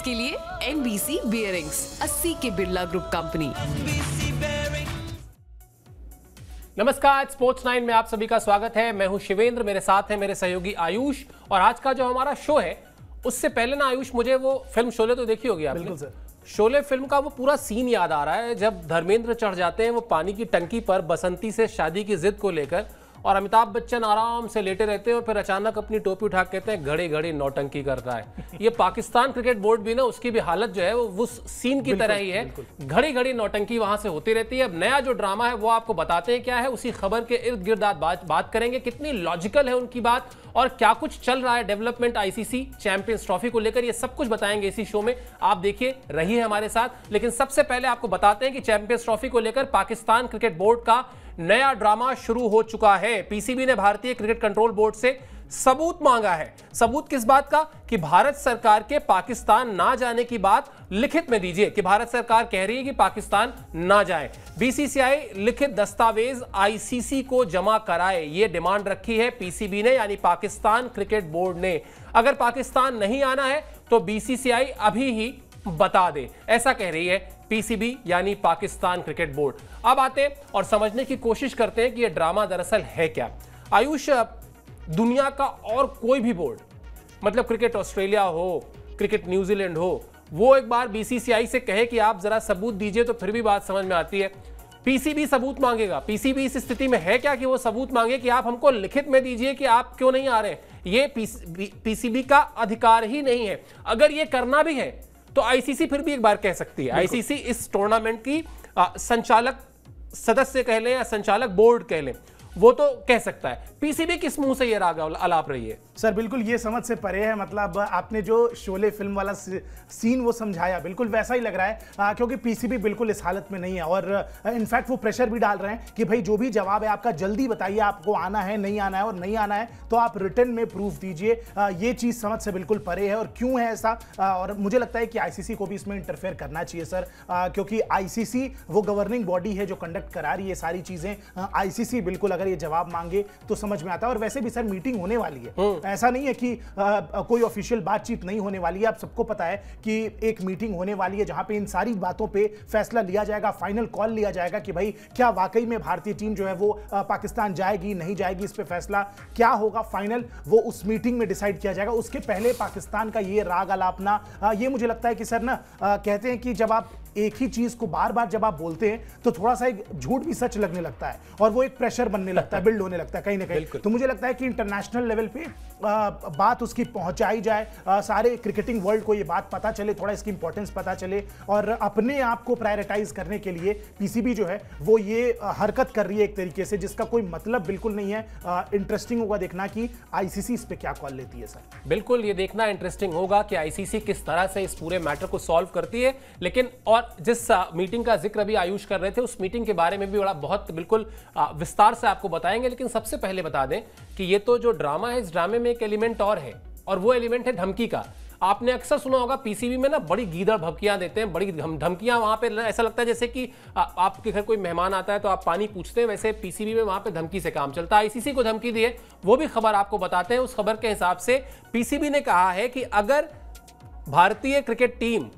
के लिए NBC Bearings, 80 के बिरला ग्रुप कंपनी। नमस्कार, स्पोर्ट्स 9 में आप सभी का स्वागत है। मैं हूं शिवेंद्र, मेरे साथ है मेरे सहयोगी आयुष। और आज का जो हमारा शो है उससे पहले ना आयुष, मुझे वो फिल्म शोले तो देखी होगी आपने? बिल्कुल सर। शोले फिल्म का वो पूरा सीन याद आ रहा है जब धर्मेंद्र चढ़ जाते हैं वो पानी की टंकी पर बसंती से शादी की जिद को लेकर, और अमिताभ बच्चन आराम से लेटे रहते हैं और फिर अचानक अपनी टोपी उठा के कहते हैं घड़ी घड़ी नौटंकी कर रहा है। ये पाकिस्तान क्रिकेट बोर्ड भी ना, उसकी भी हालत जो है वो उस सीन की तरह ही है, घड़ी घड़ी नौटंकी वहां से होती रहती है। अब नया जो ड्रामा है वो आपको बताते हैं क्या है, उसी खबर के इर्द गिर्द बात करेंगे, कितनी लॉजिकल है उनकी बात और क्या कुछ चल रहा है डेवलपमेंट आईसीसी चैंपियंस ट्रॉफी को लेकर, ये सब कुछ बताएंगे इसी शो में। आप देखिए, रहिए हमारे साथ। लेकिन सबसे पहले आपको बताते हैं कि चैंपियंस ट्रॉफी को लेकर पाकिस्तान क्रिकेट बोर्ड का नया ड्रामा शुरू हो चुका है। पीसीबी ने भारतीय क्रिकेट कंट्रोल बोर्ड से सबूत मांगा है। सबूत किस बात का? कि भारत सरकार के पाकिस्तान ना जाने की बात लिखित में दीजिए, कि भारत सरकार कह रही है कि पाकिस्तान ना जाए। बीसीसीआई लिखित दस्तावेज आईसीसी को जमा कराए, यह डिमांड रखी है पीसीबी ने, यानी पाकिस्तान क्रिकेट बोर्ड ने। अगर पाकिस्तान नहीं आना है तो बीसीसीआई अभी ही बता दे, ऐसा कह रही है पीसीबी यानी पाकिस्तान क्रिकेट बोर्ड। अब आते हैं और समझने की कोशिश करते हैं कि यह ड्रामा दरअसल है क्या। आयुष, दुनिया का और कोई भी बोर्ड, मतलब क्रिकेट ऑस्ट्रेलिया हो, क्रिकेट न्यूजीलैंड हो, वो एक बार बीसीसीआई से कहे कि आप जरा सबूत दीजिए तो फिर भी बात समझ में आती है। पीसीबी सबूत मांगेगा। पीसीबी इस स्थिति में है क्या कि वो सबूत मांगे कि आप हमको लिखित में दीजिए कि आप क्यों नहीं आ रहे। ये पीसीबी का अधिकार ही नहीं है। अगर ये करना भी है तो आईसीसी फिर भी एक बार कह सकती है। आईसीसी इस टूर्नामेंट की संचालक सदस्य कह लें या संचालक बोर्ड कह लें, वो तो कह सकता है। पीसीबी किस मुंह से ये राग अलाप रही है? सर बिल्कुल ये समझ से परे है। मतलब आपने जो शोले फिल्म वाला सीन वो समझाया, बिल्कुल वैसा ही लग रहा है, क्योंकि पीसीबी बिल्कुल इस हालत में नहीं है। और इनफैक्ट वो प्रेशर भी डाल रहे हैं कि भाई जो भी जवाब है आपका जल्दी बताइए, आपको आना है नहीं आना है, और नहीं आना है तो आप रिटर्न में प्रूफ दीजिए। ये चीज समझ से बिल्कुल परे है। और क्यों है ऐसा? और मुझे लगता है कि आईसीसी को भी इसमें इंटरफेयर करना चाहिए सर, क्योंकि आईसीसी वो गवर्निंग बॉडी है जो कंडक्ट करा रही है सारी चीजें। आईसीसी बिल्कुल अगर ये जवाब मांगे तो समझ में आता है। और वैसे भी सर मीटिंग होने वाली है, ऐसा नहीं है कि कोई ऑफिशियल बातचीत नहीं होने वाली है। आप सबको पता है कि एक मीटिंग होने वाली है जहां पे इन सारी बातों पे फैसला लिया जाएगा, फाइनल कॉल लिया जाएगा कि भाई क्या वाकई में भारतीय टीम जो है वो पाकिस्तान जाएगी नहीं जाएगी, इस पे फैसला क्या होगा फाइनल, वो उस मीटिंग में डिसाइड किया जाएगा। उसके पहले पाकिस्तान का ये राग अलापना, ये मुझे लगता है कि सर ना, कहते हैं कि जब आप एक ही चीज को बार बार जब आप बोलते हैं तो थोड़ा सा एक झूठ भी सच लगने लगता है और वो एक प्रेशर बनने लगता है, बिल्ड होने लगता है कहीं ना कहीं। तो मुझे लगता है कि इंटरनेशनल लेवल पे बात उसकी पहुंचाई जाए, सारे क्रिकेटिंग वर्ल्ड को ये बात पता चले, थोड़ा इसकी इंपॉर्टेंस पता चले। और अपने आप को प्रायोरिटाइज करने के लिए पीसीबी जो है वो ये हरकत कर रही है एक तरीके से जिसका कोई मतलब बिल्कुल नहीं है। इंटरेस्टिंग होगा देखना कि आईसीसी इस पे क्या कॉल लेती है सर। बिल्कुल, ये देखना इंटरेस्टिंग होगा कि आईसीसी किस तरह से इस पूरे मैटर को सॉल्व करती है। लेकिन और जिस मीटिंग का जिक्र अभी आयुष कर रहे थे, उस मीटिंग के बारे में भी बहुत बिल्कुल विस्तार से आपको बताएंगे। लेकिन सबसे पहले बता दें कि ये तो जो ड्रामा है, इस ड्रामे में एक एलिमेंट और है, और वो एलिमेंट है धमकी का। आपने अक्सर सुना होगा पीसीबी में ना बड़ी गीदड़ भभकियां देते हैं, बड़ी धमकियां। वहां पे ऐसा लगता है जैसे कि आपके घर कोई मेहमान आता है तो आप पानी पूछते हैं, वैसे पीसीबी में वहां पे धमकी से काम चलता है। आईसीसी को धमकी दी है, वो भी खबर आपको बताते हैं। उस खबर के हिसाब से पीसीबी ने कहा है कि अगर भारतीय क्रिकेट टीम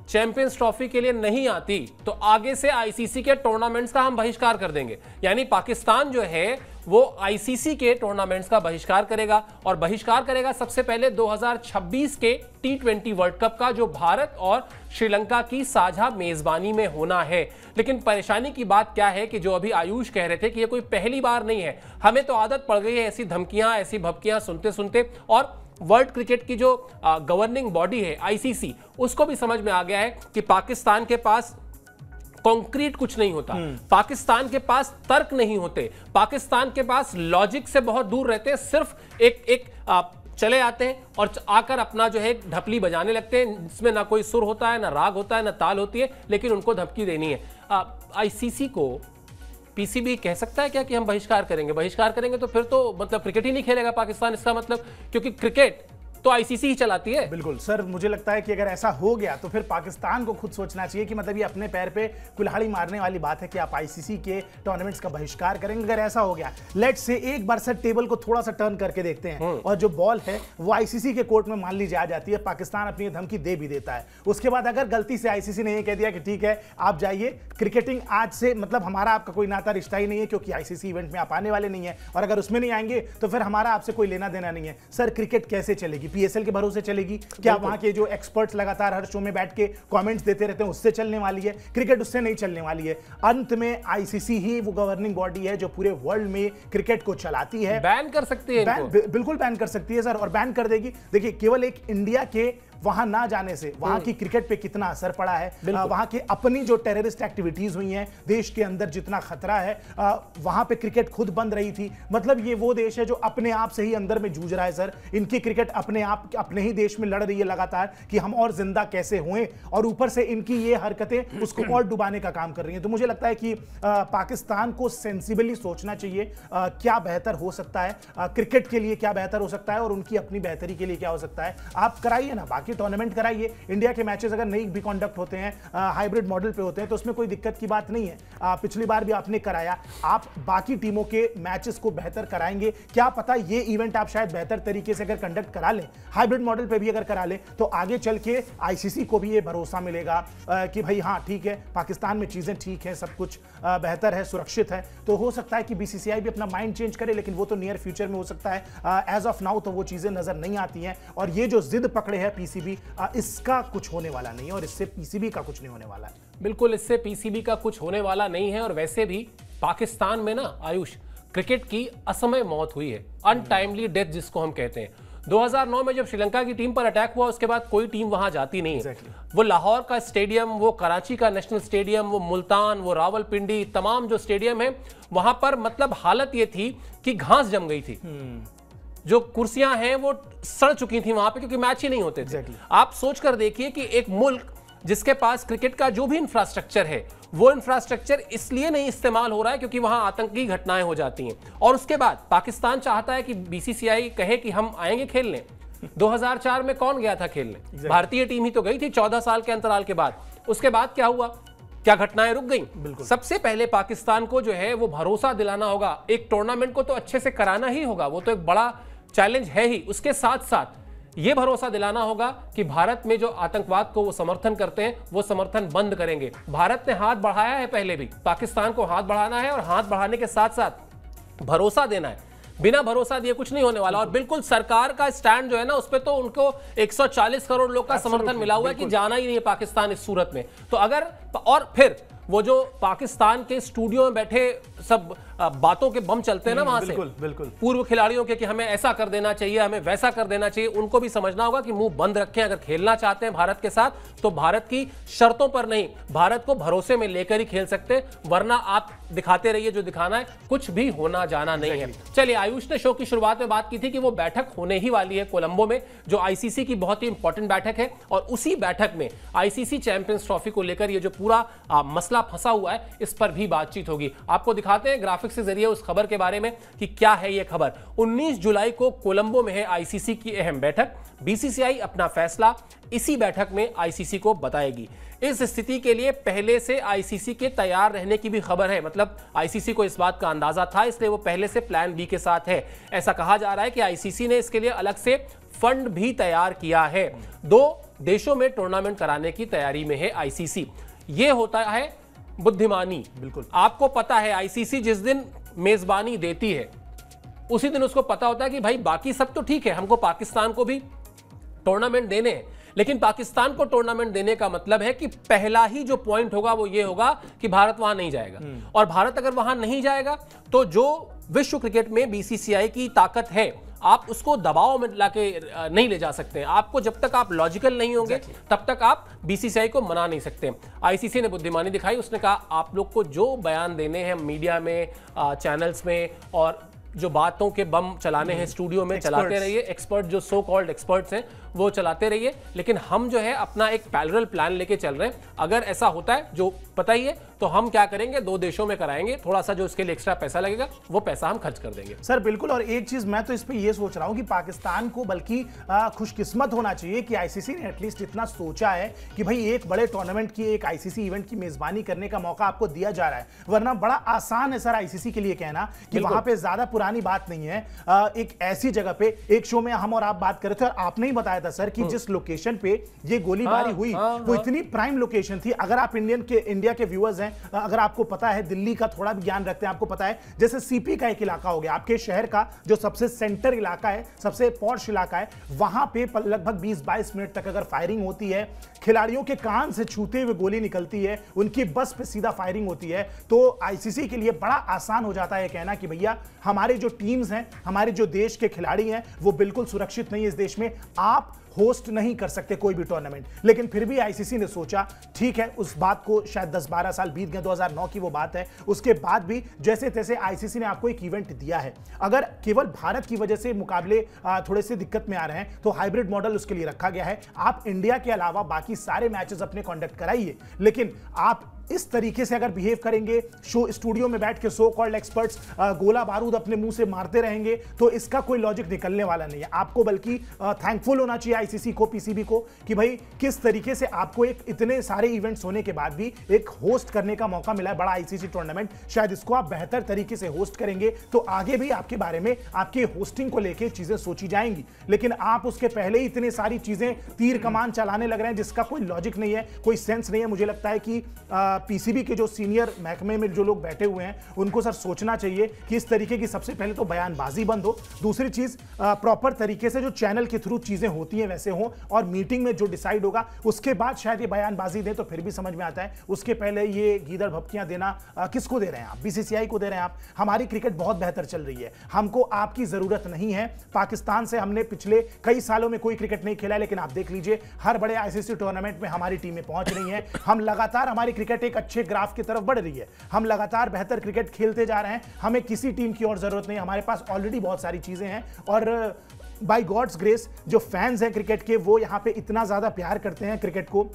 चैंपियंस ट्रॉफी के लिए नहीं आती तो आगे से आईसीसी के टूर्नामेंट्स का हम बहिष्कार कर देंगे। यानी पाकिस्तान जो है वो आईसीसी के टूर्नामेंट्स का बहिष्कार करेगा, और बहिष्कार करेगा सबसे पहले 2026 के T20 वर्ल्ड कप का, जो भारत और श्रीलंका की साझा मेजबानी में होना है। लेकिन परेशानी की बात क्या है कि जो अभी आयुष कह रहे थे कि ये कोई पहली बार नहीं है, हमें तो आदत पड़ गई है ऐसी धमकियां, ऐसी भभकियां सुनते सुनते। और वर्ल्ड क्रिकेट की जो गवर्निंग बॉडी है आईसीसी, उसको भी समझ में आ गया है कि पाकिस्तान के पास कॉन्क्रीट कुछ नहीं होता, पाकिस्तान के पास तर्क नहीं होते, पाकिस्तान के पास लॉजिक से बहुत दूर रहते हैं। सिर्फ एक चले आते हैं और आकर अपना जो है ढपली बजाने लगते हैं, जिसमें ना कोई सुर होता है, ना राग होता है, ना ताल होती है, लेकिन उनको धमकी देनी है। आईसीसी को पीसीबी कह सकता है क्या कि हम बहिष्कार करेंगे? बहिष्कार करेंगे तो फिर तो मतलब क्रिकेट ही नहीं खेलेगा पाकिस्तान, इसका मतलब, क्योंकि क्रिकेट तो आईसीसी ही चलाती है। बिल्कुल सर, मुझे लगता है कि अगर ऐसा हो गया तो फिर पाकिस्तान को खुद सोचना चाहिए कि मतलब ये अपने पैर पे कुल्हाड़ी मारने वाली बात है कि आप आईसीसी के टूर्नामेंट्स का बहिष्कार करेंगे। अगर ऐसा हो गया, लेट्स से एक बार सर टेबल को थोड़ा सा टर्न करके देखते हैं और जो बॉल है वो आईसीसी के कोर्ट में मान लीजिए आ जाती है, पाकिस्तान अपनी धमकी दे भी देता है। उसके बाद अगर गलती से आईसीसी ने ये कह दिया कि ठीक है आप जाइए, क्रिकेटिंग आज से मतलब हमारा आपका कोई नाता रिश्ता ही नहीं है, क्योंकि आईसीसी इवेंट में आप आने वाले नहीं है, और अगर उसमें नहीं आएंगे तो फिर हमारा आपसे कोई लेना देना नहीं है। सर क्रिकेट कैसे चलेगी? पीएसएल के भरोसे चलेगी क्या? वहां के जो एक्सपर्ट्स लगातार हर शो में बैठ के कमेंट्स देते रहते हैं उससे चलने वाली है? क्रिकेट उससे नहीं चलने वाली है। अंत में आईसीसी ही वो गवर्निंग बॉडी है जो पूरे वर्ल्ड में क्रिकेट को चलाती है। बैन कर सकती है इनको। बिल्कुल बैन कर सकती है सर, और बैन कर देगी। देखिए केवल एक इंडिया के वहां ना जाने से वहां की क्रिकेट पे कितना असर पड़ा है, वहां की अपनी जो टेररिस्ट एक्टिविटीज हुई हैं, देश के अंदर जितना खतरा है, वहां पे क्रिकेट खुद बंद रही थी। मतलब ये वो देश है जो अपने आप से ही अंदर में जूझ रहा है सर। इनकी क्रिकेट अपने आप अपने ही देश में लड़ रही है लगातार कि हम और जिंदा कैसे हुए, और ऊपर से इनकी ये हरकतें उसको और डुबाने का काम कर रही हैं। तो मुझे लगता है कि पाकिस्तान को सेंसिबली सोचना चाहिए क्या बेहतर हो सकता है, क्रिकेट के लिए क्या बेहतर हो सकता है और उनकी अपनी बेहतरी के लिए क्या हो सकता है। आप कराइए ना, बाकी टूर्नामेंट कराइए। इंडिया के मैचेस अगर नहीं भी कंडक्ट होते हैं, हाइब्रिड मॉडल पे होते हैं, तो उसमें कोई दिक्कत की बात नहीं है। पिछली बार भी आपने कराया, आप बाकी टीमों के मैचेस को बेहतर कराएंगे। क्या पता ये इवेंट आप शायद बेहतर तरीके से अगर कंडक्ट करा लें, हाइब्रिड मॉडल पे भी अगर करा लें, तो आगे चल के आईसीसी को भी ये भरोसा मिलेगा कि भाई हाँ ठीक है, पाकिस्तान में चीजें ठीक है, सब कुछ बेहतर है, सुरक्षित है। तो हो सकता है कि बीसीसीआई भी अपना माइंड चेंज करे, लेकिन वो तो नियर फ्यूचर में हो सकता है। एज ऑफ नाउ तो वो चीजें नजर नहीं आती हैं। और ये जो जिद पकड़े है पीसीबी, इसका कुछ होने वाला नहीं है, और इससे पीसीबी का कुछ नहीं होने वाला है। बिल्कुल, इससे पीसीबी का कुछ होने वाला नहीं है। और वैसे भी पाकिस्तान में ना आयुष, क्रिकेट की असमय मौत हुई है, अनटाइमली डेथ जिसको हम कहते हैं। 2009 में जब श्रीलंका की टीम पर अटैक हुआ, उसके बाद कोई टीम वहां जाती नहीं है। वो लाहौर का स्टेडियम, वो कराची का नेशनल स्टेडियम, वो मुल्तान, वो रावलपिंडी, तमाम जो स्टेडियम है वहां पर मतलब हालत ये थी कि घास जम गई थी। जो कुर्सियां हैं वो सड़ चुकी थी वहां पे, क्योंकि मैच ही नहीं होते थे। आप सोच कर देखिए कि एक मुल्क जिसके पास क्रिकेट का जो भी इंफ्रास्ट्रक्चर है, वो इंफ्रास्ट्रक्चर इसलिए नहीं इस्तेमाल हो रहा है क्योंकि वहां आतंकी घटनाएं हो जाती हैं। और उसके बाद पाकिस्तान चाहता है कि बीसीसीआई कहे कि हम आएंगे खेलने। 2004 में कौन गया था खेलने? भारतीय टीम ही तो गई थी 14 साल के अंतराल के बाद। उसके बाद क्या हुआ? क्या घटनाएं रुक गई? सबसे पहले पाकिस्तान को जो है वो भरोसा दिलाना होगा। एक टूर्नामेंट को तो अच्छे से कराना ही होगा, वो तो एक बड़ा चैलेंज है ही। उसके साथ साथ यह भरोसा दिलाना होगा कि भारत में जो आतंकवाद को वो समर्थन करते हैं, वो समर्थन बंद करेंगे। भारत ने हाथ बढ़ाया है, पहले भी पाकिस्तान को हाथ बढ़ाना है, और हाथ बढ़ाने के साथ साथ भरोसा देना है। बिना भरोसा दिए कुछ नहीं होने वाला। और बिल्कुल सरकार का स्टैंड जो है ना, उस पे तो उनको 140 करोड़ लोग का समर्थन मिला हुआ है कि जाना ही नहीं है पाकिस्तान इस सूरत में। तो अगर, और फिर वो जो पाकिस्तान के स्टूडियो में बैठे सब बातों के बम चलते हैं ना वहां से, बिल्कुल पूर्व खिलाड़ियों के कि हमें ऐसा कर देना चाहिए, हमें वैसा कर देना चाहिए, उनको भी समझना होगा कि मुंह बंद रखें। अगर खेलना चाहते हैं भारत के साथ तो भारत की शर्तों पर नहीं, भारत को भरोसे में लेकर ही खेल सकते हैं, वरना आप दिखाते रहिए जो दिखाना है, कुछ भी होना जाना नहीं है। चलिए, आयुष ने शो की शुरुआत में बात की थी कि वो बैठक होने ही वाली है कोलंबो में, जो आईसीसी की बहुत ही इंपॉर्टेंट बैठक है। और उसी बैठक में आईसीसी चैंपियंस ट्रॉफी को लेकर ये जो पूरा मसला फंसा हुआ है, इस पर भी बातचीत होगी। आपको दिखाते हैं ग्राफिक्स के जरिए उस खबर के बारे में कि क्या है यह खबर। 19 जुलाई को कोलंबो में है आईसीसी की अहम बैठक। बीसीसीआई अपना फैसला इसी बैठक में आईसीसी को बताएगी। इस स्थिति के लिए पहले से आईसीसी के तैयार रहने की भी खबर है। मतलब आईसीसी को इस बात का अंदाजा था, इसलिए वो पहले से प्लान बी के साथ है। ऐसा कहा जा रहा है कि आईसीसी ने इसके लिए अलग से फंड भी तैयार किया है। 2 देशों में टूर्नामेंट कराने की तैयारी में है आईसीसी। यह होता है बुद्धिमानी। बिल्कुल, आपको पता है आईसीसी जिस दिन मेजबानी देती है, उसी दिन उसको पता होता है कि भाई बाकी सब तो ठीक है, हमको पाकिस्तान को भी टूर्नामेंट देने हैं, लेकिन पाकिस्तान को टूर्नामेंट देने का मतलब है कि पहला ही जो पॉइंट होगा वो ये होगा कि भारत वहां नहीं जाएगा। और भारत अगर वहां नहीं जाएगा तो जो विश्व क्रिकेट में बीसीसीआई की ताकत है, आप उसको दबाव में लाके नहीं ले जा सकते। आपको जब तक आप लॉजिकल नहीं होंगे तब तक आप बीसीसीआई को मना नहीं सकते। आईसीसी ने बुद्धिमानी दिखाई, उसने कहा आप लोग को जो बयान देने हैं मीडिया में, चैनल्स में, और जो बातों के बम चलाने हैं स्टूडियो में, चलाते रहिए। एक्सपर्ट जो सो कॉल्ड एक्सपर्ट्स हैं वो चलाते रहिए, लेकिन हम जो है अपना एक पैरेलल प्लान लेके चल रहे हैं। अगर ऐसा होता है, जो पता ही है, तो हम क्या करेंगे, 2 देशों में कराएंगे, थोड़ा सा जो इसके लिए एक्स्ट्रा पैसा लगेगा वो पैसा हम खर्च कर देंगे। सर बिल्कुल, और एक चीज मैं तो इस पे ये सोच रहा हूं कि पाकिस्तान को बल्कि खुशकिस्मत होना चाहिए कि आईसीसी ने एटलीस्ट इतना सोचा है कि भाई एक बड़े टूर्नामेंट की, एक आईसीसी इवेंट की मेजबानी करने का मौका आपको दिया जा रहा है। वरना बड़ा आसान है सर आईसीसी के लिए कहना कि वहां पे ज्यादा पुरानी बात नहीं है। एक ऐसी जगह पे, एक शो में हम और आप बात कर रहे थे और आपने ही बताया था सर कि जिस लोकेशन पे ये गोलीबारी हुई वो इतनी प्राइम लोकेशन थी। अगर आप इंडिया के व्यूअर्स हैं, अगर आपको पता है, दिल्ली का थोड़ा भी ज्ञान रखते हैं, आपको पता है जैसे सीपी का एक इलाका हो गया, आपके शहर का जो सबसे सेंटर इलाका है, सबसे पॉश इलाका है, वहां पे लगभग 20-22 मिनट तक अगर फायरिंग होती है, खिलाड़ियों के कान से छूते हुए गोली निकलती है, उनकी बस पे सीधा फायरिंग होती है, तो आईसीसी के लिए बड़ा आसान हो जाता है कहना कि भैया हमारे जो टीम्स हैं, हमारे जो देश के खिलाड़ी हैं, वो बिल्कुल सुरक्षित नहीं है इस देश में, आप होस्ट नहीं कर सकते कोई भी टूर्नामेंट। लेकिन फिर भी आईसीसी ने सोचा, ठीक है, उस बात को शायद 10-12 साल बीत गए, 2009 की वो बात है, उसके बाद भी जैसे तैसे आईसीसी ने आपको एक इवेंट दिया है। अगर केवल भारत की वजह से मुकाबले थोड़े से दिक्कत में आ रहे हैं तो हाइब्रिड मॉडल उसके लिए रखा गया है। आप इंडिया के अलावा बाकी सारे मैचेस अपने कंडक्ट कराइए, लेकिन आप इस तरीके से अगर बिहेव करेंगे, शो स्टूडियो में बैठ के सो कॉल्ड एक्सपर्ट्स गोला बारूद अपने मुंह से मारते रहेंगे, तो इसका कोई लॉजिक निकलने वाला नहीं है। आपको बल्कि थैंकफुल होना चाहिए आईसीसी को, पीसीबी को, कि भाई किस तरीके से आपको एक इतने सारे इवेंट्स होने के बाद भी एक होस्ट करने का मौका मिला है, बड़ा आईसीसी टूर्नामेंट। शायद इसको आप बेहतर तरीके से होस्ट करेंगे तो आगे भी आपके बारे में, आपके होस्टिंग को लेकर चीजें सोची जाएंगी। लेकिन आप उसके पहले ही इतनी सारी चीजें तीर कमान चलाने लग रहे हैं जिसका कोई लॉजिक नहीं है, कोई सेंस नहीं है। मुझे लगता है कि पीसीबी के जो सीनियर महकमे में जो लोग बैठे हुए हैं उनको सर सोचना चाहिए कि इस तरीके की सबसे पहले तो बयानबाजी बंद हो, दूसरी चीज प्रॉपर तरीके से जो चैनल के थ्रू चीजें होती हैं वैसे हो, और मीटिंग में जो डिसाइड होगा उसके बाद शायद ये बयानबाजी दें तो फिर भी समझ में आता है। उसके पहले ये गीदड़ भपकियां देना किसको दे रहे हैं आप? बीसीसीआई को दे रहे हैं आप। हमारी क्रिकेट बहुत बेहतर चल रही है, हमको आपकी जरूरत नहीं है। पाकिस्तान से हमने पिछले कई सालों में कोई क्रिकेट नहीं खेला, लेकिन आप देख लीजिए हर बड़े आईसीसी टूर्नामेंट में हमारी टीमें पहुंच रही हैं। हम लगातार, हमारी क्रिकेट एक अच्छे ग्राफ की तरफ बढ़ रही है, हम लगातार बेहतर क्रिकेट खेलते जा रहे हैं। हमें किसी टीम की और जरूरत नहीं, हमारे पास ऑलरेडी बहुत सारी चीजें हैं। और बाय गॉड्स ग्रेस जो फैंस हैं क्रिकेट के, वो यहाँ पे इतना ज्यादा प्यार करते हैं क्रिकेट को।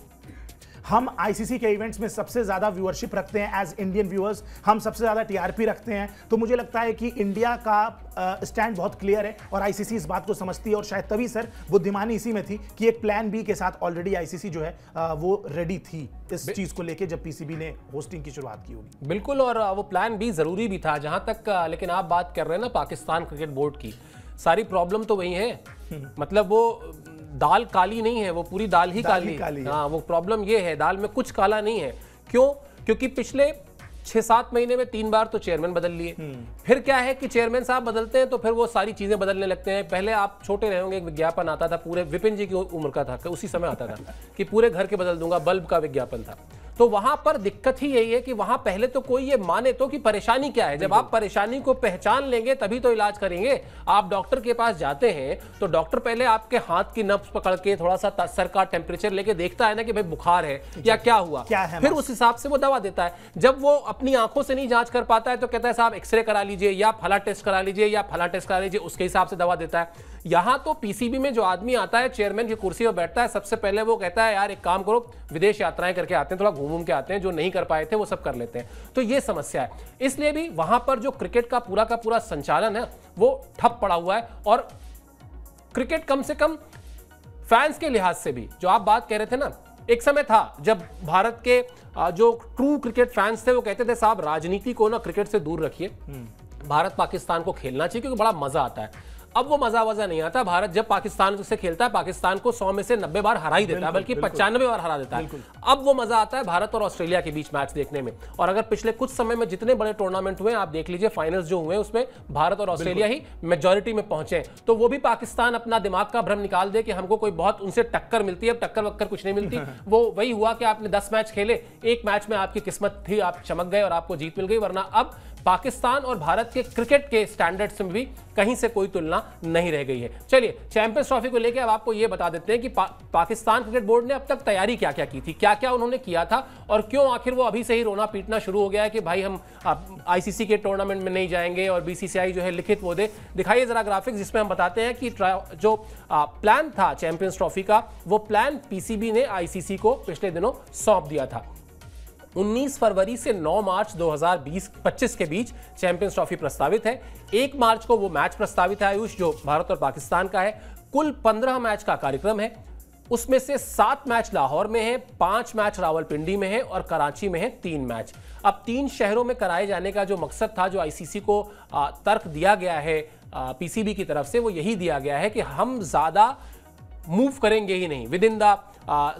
हम आईसीसी के इवेंट्स में सबसे ज्यादा व्यूअरशिप रखते हैं एज इंडियन व्यूअर्स, हम सबसे ज्यादा टीआरपी रखते हैं। तो मुझे लगता है कि इंडिया का स्टैंड बहुत क्लियर है और आईसीसी इस बात को समझती है, और शायद तभी सर बुद्धिमानी इसी में थी कि एक प्लान बी के साथ ऑलरेडी आईसीसी जो है वो रेडी थी इस चीज को लेके जब पीसीबी ने होस्टिंग की शुरुआत की होगी। बिल्कुल, और वो प्लान बी जरूरी भी था जहां तक। लेकिन आप बात कर रहे हैं ना पाकिस्तान क्रिकेट बोर्ड की, सारी प्रॉब्लम तो वही है। मतलब वो दाल काली नहीं है, वो पूरी दाल ही काली है। हाँ, वो प्रॉब्लम ये है, दाल में कुछ काला नहीं है। क्यों? क्योंकि पिछले 6-7 महीने में 3 बार तो चेयरमैन बदल लिए। फिर क्या है कि चेयरमैन साहब बदलते हैं तो फिर वो सारी चीजें बदलने लगते हैं। पहले आप छोटे रहे होंगे, एक विज्ञापन आता था, पूरे विपिन जी की उम्र का था, उसी समय आता था कि पूरे घर के बदल दूंगा, बल्ब का विज्ञापन था। तो वहां पर दिक्कत ही यही है कि वहां पहले तो कोई ये माने तो कि परेशानी क्या है। जब आप परेशानी को पहचान लेंगे तभी तो इलाज करेंगे। आप डॉक्टर के पास जाते हैं तो डॉक्टर पहले आपके हाथ की नब्ज पकड़ के थोड़ा सा सर का टेम्परेचर लेके देखता है ना कि भाई बुखार है या क्या हुआ, क्या है, फिर उस हिसाब से वो दवा देता है। जब वो अपनी आंखों से नहीं जांच कर पाता है तो कहता है साहब एक्सरे करा लीजिए या फला टेस्ट करा लीजिए या फला टेस्ट करा लीजिए, उसके हिसाब से दवा देता है। यहां तो पीसीबी में जो आदमी आता है, चेयरमैन की कुर्सी पर बैठता है, सबसे पहले वो कहता है यार एक काम करो, विदेश यात्राएं करके आते हैं, थोड़ा घूम के आते हैं, जो नहीं कर पाए थे वो सब कर लेते हैं। तो ये समस्या है। इसलिए भी वहां पर जो क्रिकेट का पूरा संचालन है वो ठप पड़ा हुआ है। और क्रिकेट कम से कम फैंस के लिहाज से भी, जो आप बात कह रहे थे ना, एक समय था जब भारत के जो ट्रू क्रिकेट फैंस थे वो कहते थे साहब राजनीति को ना क्रिकेट से दूर रखिए, भारत पाकिस्तान को खेलना चाहिए क्योंकि बड़ा मजा आता है। अब वो मजा नहीं आता। भारत जब पाकिस्तान से खेलता है, पाकिस्तान को 100 में से 90 बार हरा ही देता है, बल्कि 95 बार हरा देता है। अब वो मजा आता है भारत और ऑस्ट्रेलिया के बीच मैच देखने में। और अगर पिछले कुछ समय में जितने बड़े टूर्नामेंट हुए आप देख लीजिए, फाइनल्स जो हुए उसमें भारत और ऑस्ट्रेलिया ही मेजॉरिटी में पहुंचे। तो वो भी पाकिस्तान अपना दिमाग का भ्रम निकाल दे कि हमको कोई बहुत उनसे टक्कर मिलती है, टक्कर वक्कर कुछ नहीं मिलती। वो वही हुआ कि आपने 10 मैच खेले, एक मैच में आपकी किस्मत थी, आप चमक गए और आपको जीत मिल गई। वरना अब पाकिस्तान और भारत के क्रिकेट के स्टैंडर्ड्स में भी कहीं से कोई तुलना नहीं रह गई है। चलिए चैंपियंस ट्रॉफी को लेकर अब आपको यह बता देते हैं कि पाकिस्तान क्रिकेट बोर्ड ने अब तक तैयारी क्या क्या की थी, क्या क्या उन्होंने किया था, और क्यों आखिर वो अभी से ही रोना पीटना शुरू हो गया है कि भाई हम आईसीसी के टूर्नामेंट में नहीं जाएंगे और बीसीसीआई जो है लिखित वो दे। दिखाइए जरा ग्राफिक्स जिसमें हम बताते हैं कि जो प्लान था चैंपियंस ट्रॉफी का, वो प्लान पीसीबी ने आईसीसी को पिछले दिनों सौंप दिया था। 19 फरवरी से 9 मार्च 2025 के बीच चैंपियंस ट्रॉफी प्रस्तावित है। 1 मार्च को वो मैच प्रस्तावित है आयुष, जो भारत और पाकिस्तान का है। कुल 15 मैच का कार्यक्रम है, उसमें से 7 मैच लाहौर में है, 5 मैच रावलपिंडी में है और कराची में है 3 मैच। अब 3 शहरों में कराए जाने का जो मकसद था, जो आईसीसी को तर्क दिया गया है पीसीबी की तरफ से, वो यही दिया गया है कि हम ज्यादा मूव करेंगे ही नहीं विद इन द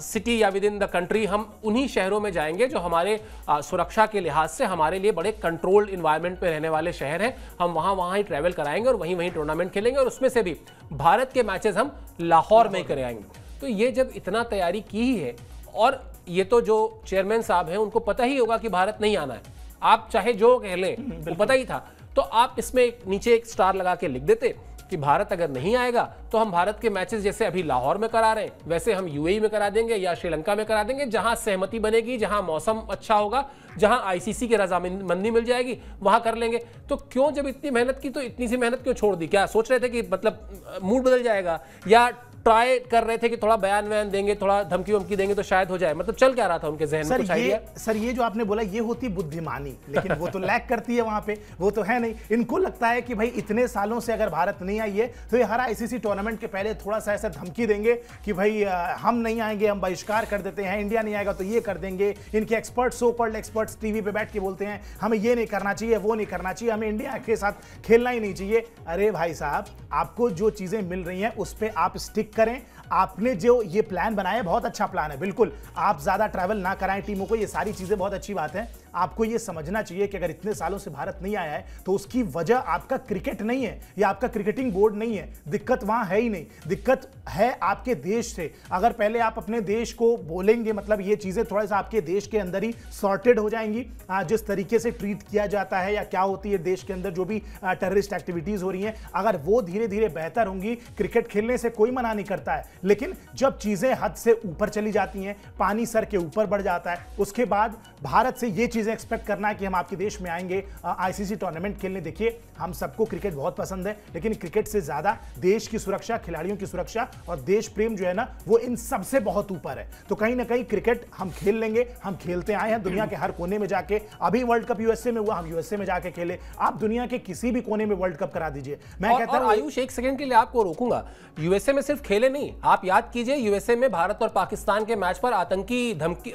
सिटी या विद इन द कंट्री। हम उन्हीं शहरों में जाएंगे जो हमारे सुरक्षा के लिहाज से हमारे लिए बड़े कंट्रोल्ड इन्वायरमेंट में रहने वाले शहर हैं। हम वहाँ ही ट्रैवल कराएंगे और वहीं टूर्नामेंट खेलेंगे, और उसमें से भी भारत के मैचेस हम लाहौर में ही कराएंगे। तो ये जब इतना तैयारी की ही है, और ये तो जो चेयरमैन साहब हैं उनको पता ही होगा कि भारत नहीं आना है, आप चाहे जो कह लें, वो पता ही था, तो आप इसमें नीचे एक स्टार लगा के लिख देते कि भारत अगर नहीं आएगा तो हम भारत के मैचेस जैसे अभी लाहौर में करा रहे हैं वैसे हम यूएई में करा देंगे या श्रीलंका में करा देंगे, जहां सहमति बनेगी, जहां मौसम अच्छा होगा, जहां आईसीसी की रजामंदी मिल जाएगी, वहां कर लेंगे। तो क्यों, जब इतनी मेहनत की तो इतनी सी मेहनत क्यों छोड़ दी? क्या सोच रहे थे कि मतलब मूड बदल जाएगा, या ट्राई कर रहे थे कि थोड़ा बयान देंगे, थोड़ा धमकी वमकी देंगे तो शायद हो जाए? मतलब चल क्या रहा था उनके जहन में? कुछ आइडिया? सर ये जो आपने बोला ये होती बुद्धिमानी, लेकिन वो तो लैक करती है वहां पे, वो तो है नहीं। इनको लगता है कि भाई इतने सालों से अगर भारत नहीं आई है तो ये हर आईसीसी टूर्नामेंट के पहले थोड़ा सा ऐसा धमकी देंगे कि भाई हम नहीं आएंगे, हम बहिष्कार कर देते हैं, इंडिया नहीं आएगा तो ये कर देंगे। इनके experts, so called experts TV पे बैठ के बोलते हैं हमें ये नहीं करना चाहिए, वो नहीं करना चाहिए, हमें इंडिया के साथ खेलना ही नहीं चाहिए। अरे भाई साहब, आपको जो चीजें मिल रही हैं उस पर आप स्टिक करें। आपने जो ये प्लान बनाया है बहुत अच्छा प्लान है, बिल्कुल आप ज्यादा ट्रैवल ना कराएं टीमों को, ये सारी चीजें बहुत अच्छी बात है। आपको ये समझना चाहिए कि अगर इतने सालों से भारत नहीं आया है तो उसकी वजह आपका क्रिकेट नहीं है या आपका क्रिकेटिंग बोर्ड नहीं है, दिक्कत वहां है ही नहीं, दिक्कत है आपके देश से। अगर पहले आप अपने देश को बोलेंगे, मतलब ये चीजें थोड़ा सा आपके देश के अंदर ही सॉर्टेड हो जाएंगी, जिस तरीके से ट्रीट किया जाता है या क्या होती है देश के अंदर जो भी टेररिस्ट एक्टिविटीज हो रही हैं, अगर वो धीरे धीरे बेहतर होंगी, क्रिकेट खेलने से कोई मना नहीं करता है। लेकिन जब चीजें हद से ऊपर चली जाती हैं, पानी सर के ऊपर बढ़ जाता है, उसके बाद भारत से ये चीजें एक्सपेक्ट करना है कि हम आपके देश में आएंगे आईसीसी टूर्नामेंट खेलने। देखिए, हम सबको क्रिकेट बहुत पसंद है, लेकिन क्रिकेट से ज्यादा देश की सुरक्षा, खिलाड़ियों की सुरक्षा और देश प्रेम जो है ना, वो इन सबसे बहुत ऊपर है। तो कहीं ना कहीं क्रिकेट हम खेल लेंगे, हम खेलते आए हैं दुनिया के हर कोने में जाके। अभी वर्ल्ड कप यूएसए में हुआ, हम यूएसए में जाके खेले, आप दुनिया के किसी भी कोने में वर्ल्ड कप करा दीजिए। मैं कहता हूं आयुष, एक सेकंड के लिए आपको रोकूंगा। यूएसए में सिर्फ खेले नहीं, आप याद कीजिए यूएसए में भारत और पाकिस्तान के मैच पर आतंकी धमकी,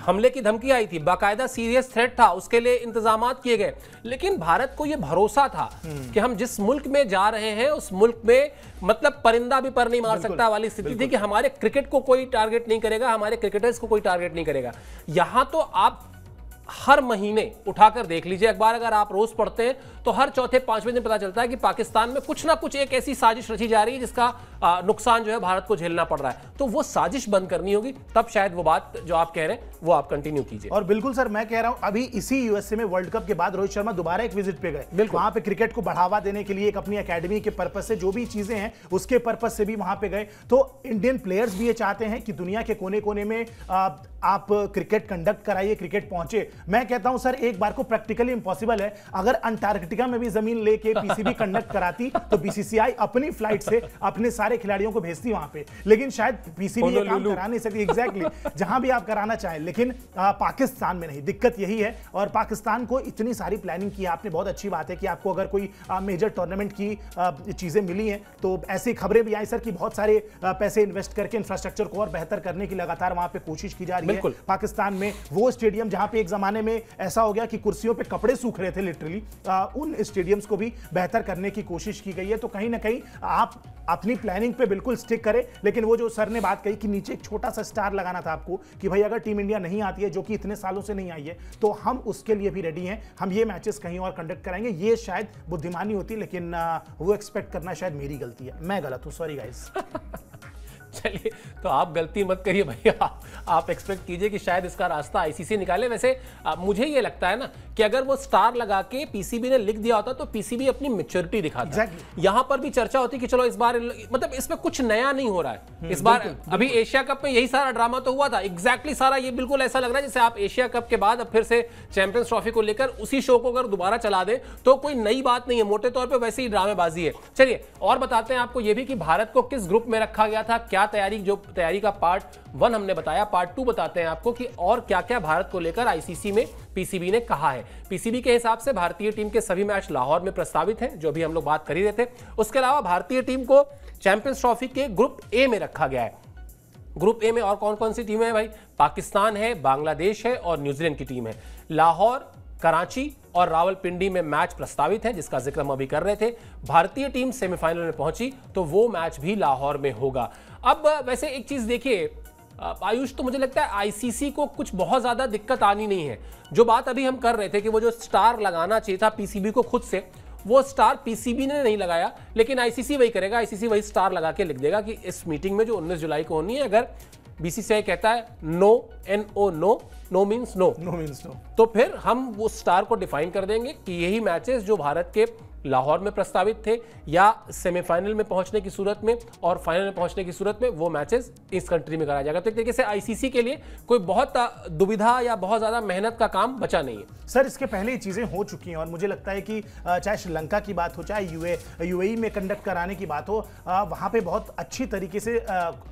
हमले की धमकी आई थी, बाकायदा सीरियस थ्रेट था, उसके लिए इंतजाम किए गए। लेकिन भारत को यह भरोसा था कि हम जिस मुल्क में जा रहे हैं उस मुल्क में मतलब परिंदा भी पर नहीं मार सकता वाली स्थिति थी कि हमारे क्रिकेट को कोई टारगेट नहीं करेगा, हमारे क्रिकेटर्स को कोई टारगेट नहीं करेगा। यहां तो आप हर महीने उठाकर देख लीजिए अखबार, अगर आप रोज पढ़ते हैं तो हर चौथे पांचवें दिन पता चलता है कि पाकिस्तान में कुछ ना कुछ एक ऐसी साजिश रची जा रही है जिसका नुकसान जो है भारत को झेलना पड़ रहा है। तो वो साजिश बंद करनी होगी, तब शायद वो बात जो आप कह रहे हैं वो आप कंटिन्यू कीजिए। और बिल्कुल सर, मैं कह रहा हूं अभी इसी यूएसए में वर्ल्ड कप के बाद रोहित शर्मा दोबारा एक विजिट पे गए, वहां पे क्रिकेट को बढ़ावा देने के लिए, एक अपनी एकेडमी के पर्पज से, जो भी चीजें हैं उसके पर्पज से भी वहां पे गए। तो इंडियन प्लेयर्स भी ये चाहते हैं कि दुनिया के कोने कोने में आप क्रिकेट कंडक्ट कराइए, क्रिकेट पहुंचे। मैं कहता हूं सर, एक बार को प्रैक्टिकली इंपॉसिबल है। अगर अंटार्कटिका में भी जमीन लेके पीसीबी कंडक्ट कराती तो बीसीसीआई अपनी फ्लाइट से अपने सारे खिलाड़ियों को भेजती वहां पे, लेकिन शायद पीसीबी ये काम करा नहीं सकती। एग्जैक्टली, जहां भी आप कराना चाहें, लेकिन पाकिस्तान में नहीं। दिक्कत यही है, और पाकिस्तान को इतनी सारी प्लानिंग की आपने, बहुत अच्छी बात है कि आपको अगर कोई मेजर टूर्नामेंट की चीजें मिली हैं तो ऐसी खबरें भी आई सर कि बहुत सारे पैसे इन्वेस्ट करके इंफ्रास्ट्रक्चर को और बेहतर करने की लगातार वहां पे कोशिश की जा रही है। पाकिस्तान में वो स्टेडियम जहां पे एक जमाने में ऐसा हो गया कि कुर्सियों पे कपड़े सूख रहे थे लिटरली, उन स्टेडियम्स को भी बेहतर करने की कोशिश की गई है। तो कहीं ना कहीं आप अपनी प्लानिंग पे बिल्कुल स्टिक करें, लेकिन वो जो सर ने बात कही कि नीचे एक छोटा सा स्टार लगाना था आपको कि भाई अगर टीम इंडिया नहीं आती है, जो कि इतने सालों से नहीं आई है, तो हम उसके लिए भी रेडी हैं, हम ये मैचेस कहीं और कंडक्ट कराएंगे। ये शायद बुद्धिमानी होती, लेकिन वो एक्सपेक्ट करना शायद मेरी गलती है, मैं गलत हूं, सॉरी गाइस। चलिए, तो आप गलती मत करिए भैया, आप एक्सपेक्ट कीजिए कि शायद इसका रास्ता आईसीसी निकाले। वैसे मुझे ये लगता है ना कि अगर वो स्टार लगा के पीसीबी ने लिख दिया होता तो पीसीबी अपनी मैच्योरिटी दिखाता। यहां पर भी चर्चा होती कि चलो इस बार, मतलब इसमें कुछ नया नहीं हो रहा है इस बार। अभी एशिया कप में यही सारा ड्रामा तो हुआ था, एग्जैक्टली सारा। ये बिल्कुल ऐसा लग रहा है जैसे आप एशिया कप के बाद अब फिर से चैंपियंस ट्रॉफी को लेकर उसी शो को अगर दोबारा चला दें तो कोई नई बात नहीं है, मोटे तौर पर वैसे ही ड्रामेबाजी है। चलिए और बताते हैं आपको ये भी कि भारत को किस ग्रुप में रखा गया था, क्या तैयारी का पार्ट 1 हमने बताया, पार्ट 2 बताते हैं आपको कि और क्या क्या भारत को लेकर आईसीसी में पीसीबी ने कहा है। पीसीबी के हिसाब से भारतीय टीम के सभी मैच लाहौर में प्रस्तावित हैं, जो भी हम लोग बात कर ही रहे थे। उसके अलावा भारतीय टीम को चैंपियंस ट्रॉफी के ग्रुप ए में रखा गया है। ग्रुप ए में और कौन कौन सी टीमें हैं भाई? पाकिस्तान है, बांग्लादेश है और न्यूजीलैंड की टीम है। लाहौर, कराची और रावलपिंडी में मैच प्रस्तावित है, जिसका जिक्र हम अभी कर रहे थे। भारतीय टीम सेमीफाइनल में पहुंची तो वो मैच भी लाहौर में होगा। अब वैसे एक चीज देखिए आयुष, तो मुझे लगता है आईसीसी को कुछ बहुत ज्यादा दिक्कत आनी नहीं है। जो बात अभी हम कर रहे थे कि वो जो स्टार लगाना चाहिए था पीसीबी को खुद से, वो स्टार पीसीबी ने नहीं लगाया, लेकिन आईसीसी वही करेगा। आईसीसी वही स्टार लगा के लिख देगा कि इस मीटिंग में जो 19 जुलाई को होनी है, अगर बीसीसीआई कहता है no, NO no, no means no, no means no, तो फिर हम वो स्टार को डिफाइन कर देंगे कि यही मैचेस जो भारत के लाहौर में प्रस्तावित थे या सेमीफाइनल में पहुंचने की सूरत में और फाइनल में पहुंचने की सूरत में, वो मैचेस इस कंट्री में कराया जाएगा। तो एक तरीके से आईसीसी के लिए कोई बहुत दुविधा या बहुत ज्यादा मेहनत का काम बचा नहीं है। सर इसके पहले ये चीजें हो चुकी हैं और मुझे लगता है कि चाहे श्रीलंका की बात हो, चाहे यूएई में कंडक्ट कराने की बात हो, वहां पे बहुत अच्छी तरीके से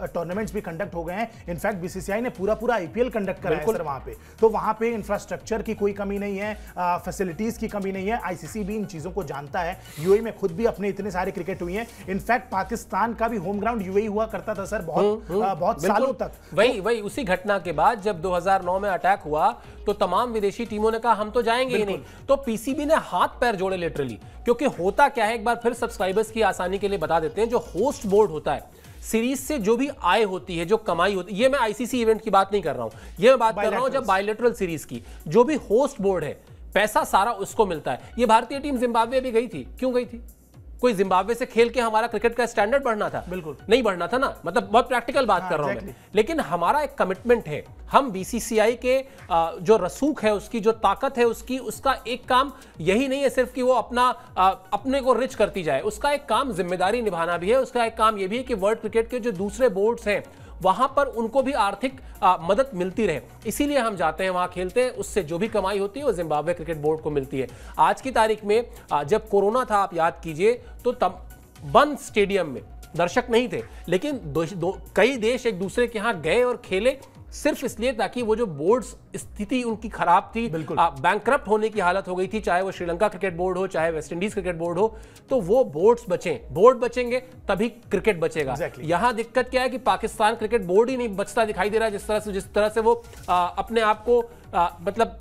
टूर्नामेंट्स भी कंडक्ट हो गए हैं। इनफैक्ट बीसीसीआई ने पूरा आईपीएल कंडक्ट कराया है सर वहां पे। तो वहां पे इंफ्रास्ट्रक्चर की कोई कमी नहीं है, फैसिलिटीज की कमी नहीं है। आईसीसी भी इन चीजों को जानता है। यूएई में खुद भी अपने इतने सारे क्रिकेट हुई हैं। इनफैक्ट पाकिस्तान का भी होम ग्राउंड यूएई हुआ करता था सर बहुत सालों तक। वही उसी घटना के बाद जब 2009 में अटैक हुआ तो तमाम विदेशी टीमों ने कहा हम तो जाएंगे ही नहीं। तो पीसीबी ने हाथ पैर जोड़े लिटरली, क्योंकि होता क्या है, एक बार फिर सब्सक्राइबर्स की आसानी के लिए बता देते हैं। जो होस्ट बोर्ड होता है, सीरीज से जो भी आय होती है, जो कमाई होती है, ये मैं आईसीसी इवेंट की बात नहीं कर रहा हूं, ये मैं बात कर रहा हूं जब बायलैटरल सीरीज की, जो भी होस्ट बोर्ड है पैसा सारा उसको मिलता है। ये भारतीय टीम जिम्बाब्वे भी गई थी, क्यों गई थी? कोई जिम्बाब्वे से खेल के हमारा क्रिकेट का स्टैंडर्ड बढ़ना था? बिल्कुल नहीं बढ़ना था ना। मतलब बहुत प्रैक्टिकल बात कर रहा हूं मैं। लेकिन हमारा एक कमिटमेंट है, हम बीसीसीआई के जो रसूख है, उसकी जो ताकत है, उसका एक काम यही नहीं है सिर्फ कि वो अपने को रिच करती जाए। उसका एक काम जिम्मेदारी निभाना भी है। उसका एक काम यह भी है कि वर्ल्ड क्रिकेट के जो दूसरे बोर्ड्स हैं वहां पर उनको भी आर्थिक मदद मिलती रहे। इसीलिए हम जाते हैं, वहां खेलते हैं, उससे जो भी कमाई होती है वो जिम्बाब्वे क्रिकेट बोर्ड को मिलती है। आज की तारीख में जब कोरोना था, आप याद कीजिए, तो तब बंद स्टेडियम में दर्शक नहीं थे, लेकिन कई देश एक दूसरे के यहां गए और खेले, सिर्फ इसलिए ताकि वो जो बोर्ड्स स्थिति उनकी खराब थी, बैंकरप्ट होने की हालत हो गई थी, चाहे वो श्रीलंका क्रिकेट बोर्ड हो, चाहे वेस्ट इंडीज क्रिकेट बोर्ड हो, तो वो बोर्ड्स बचें। बोर्ड बचेंगे तभी क्रिकेट बचेगा। यहां दिक्कत क्या है कि पाकिस्तान क्रिकेट बोर्ड ही नहीं बचता दिखाई दे रहा है। जिस तरह से वो अपने आप को मतलब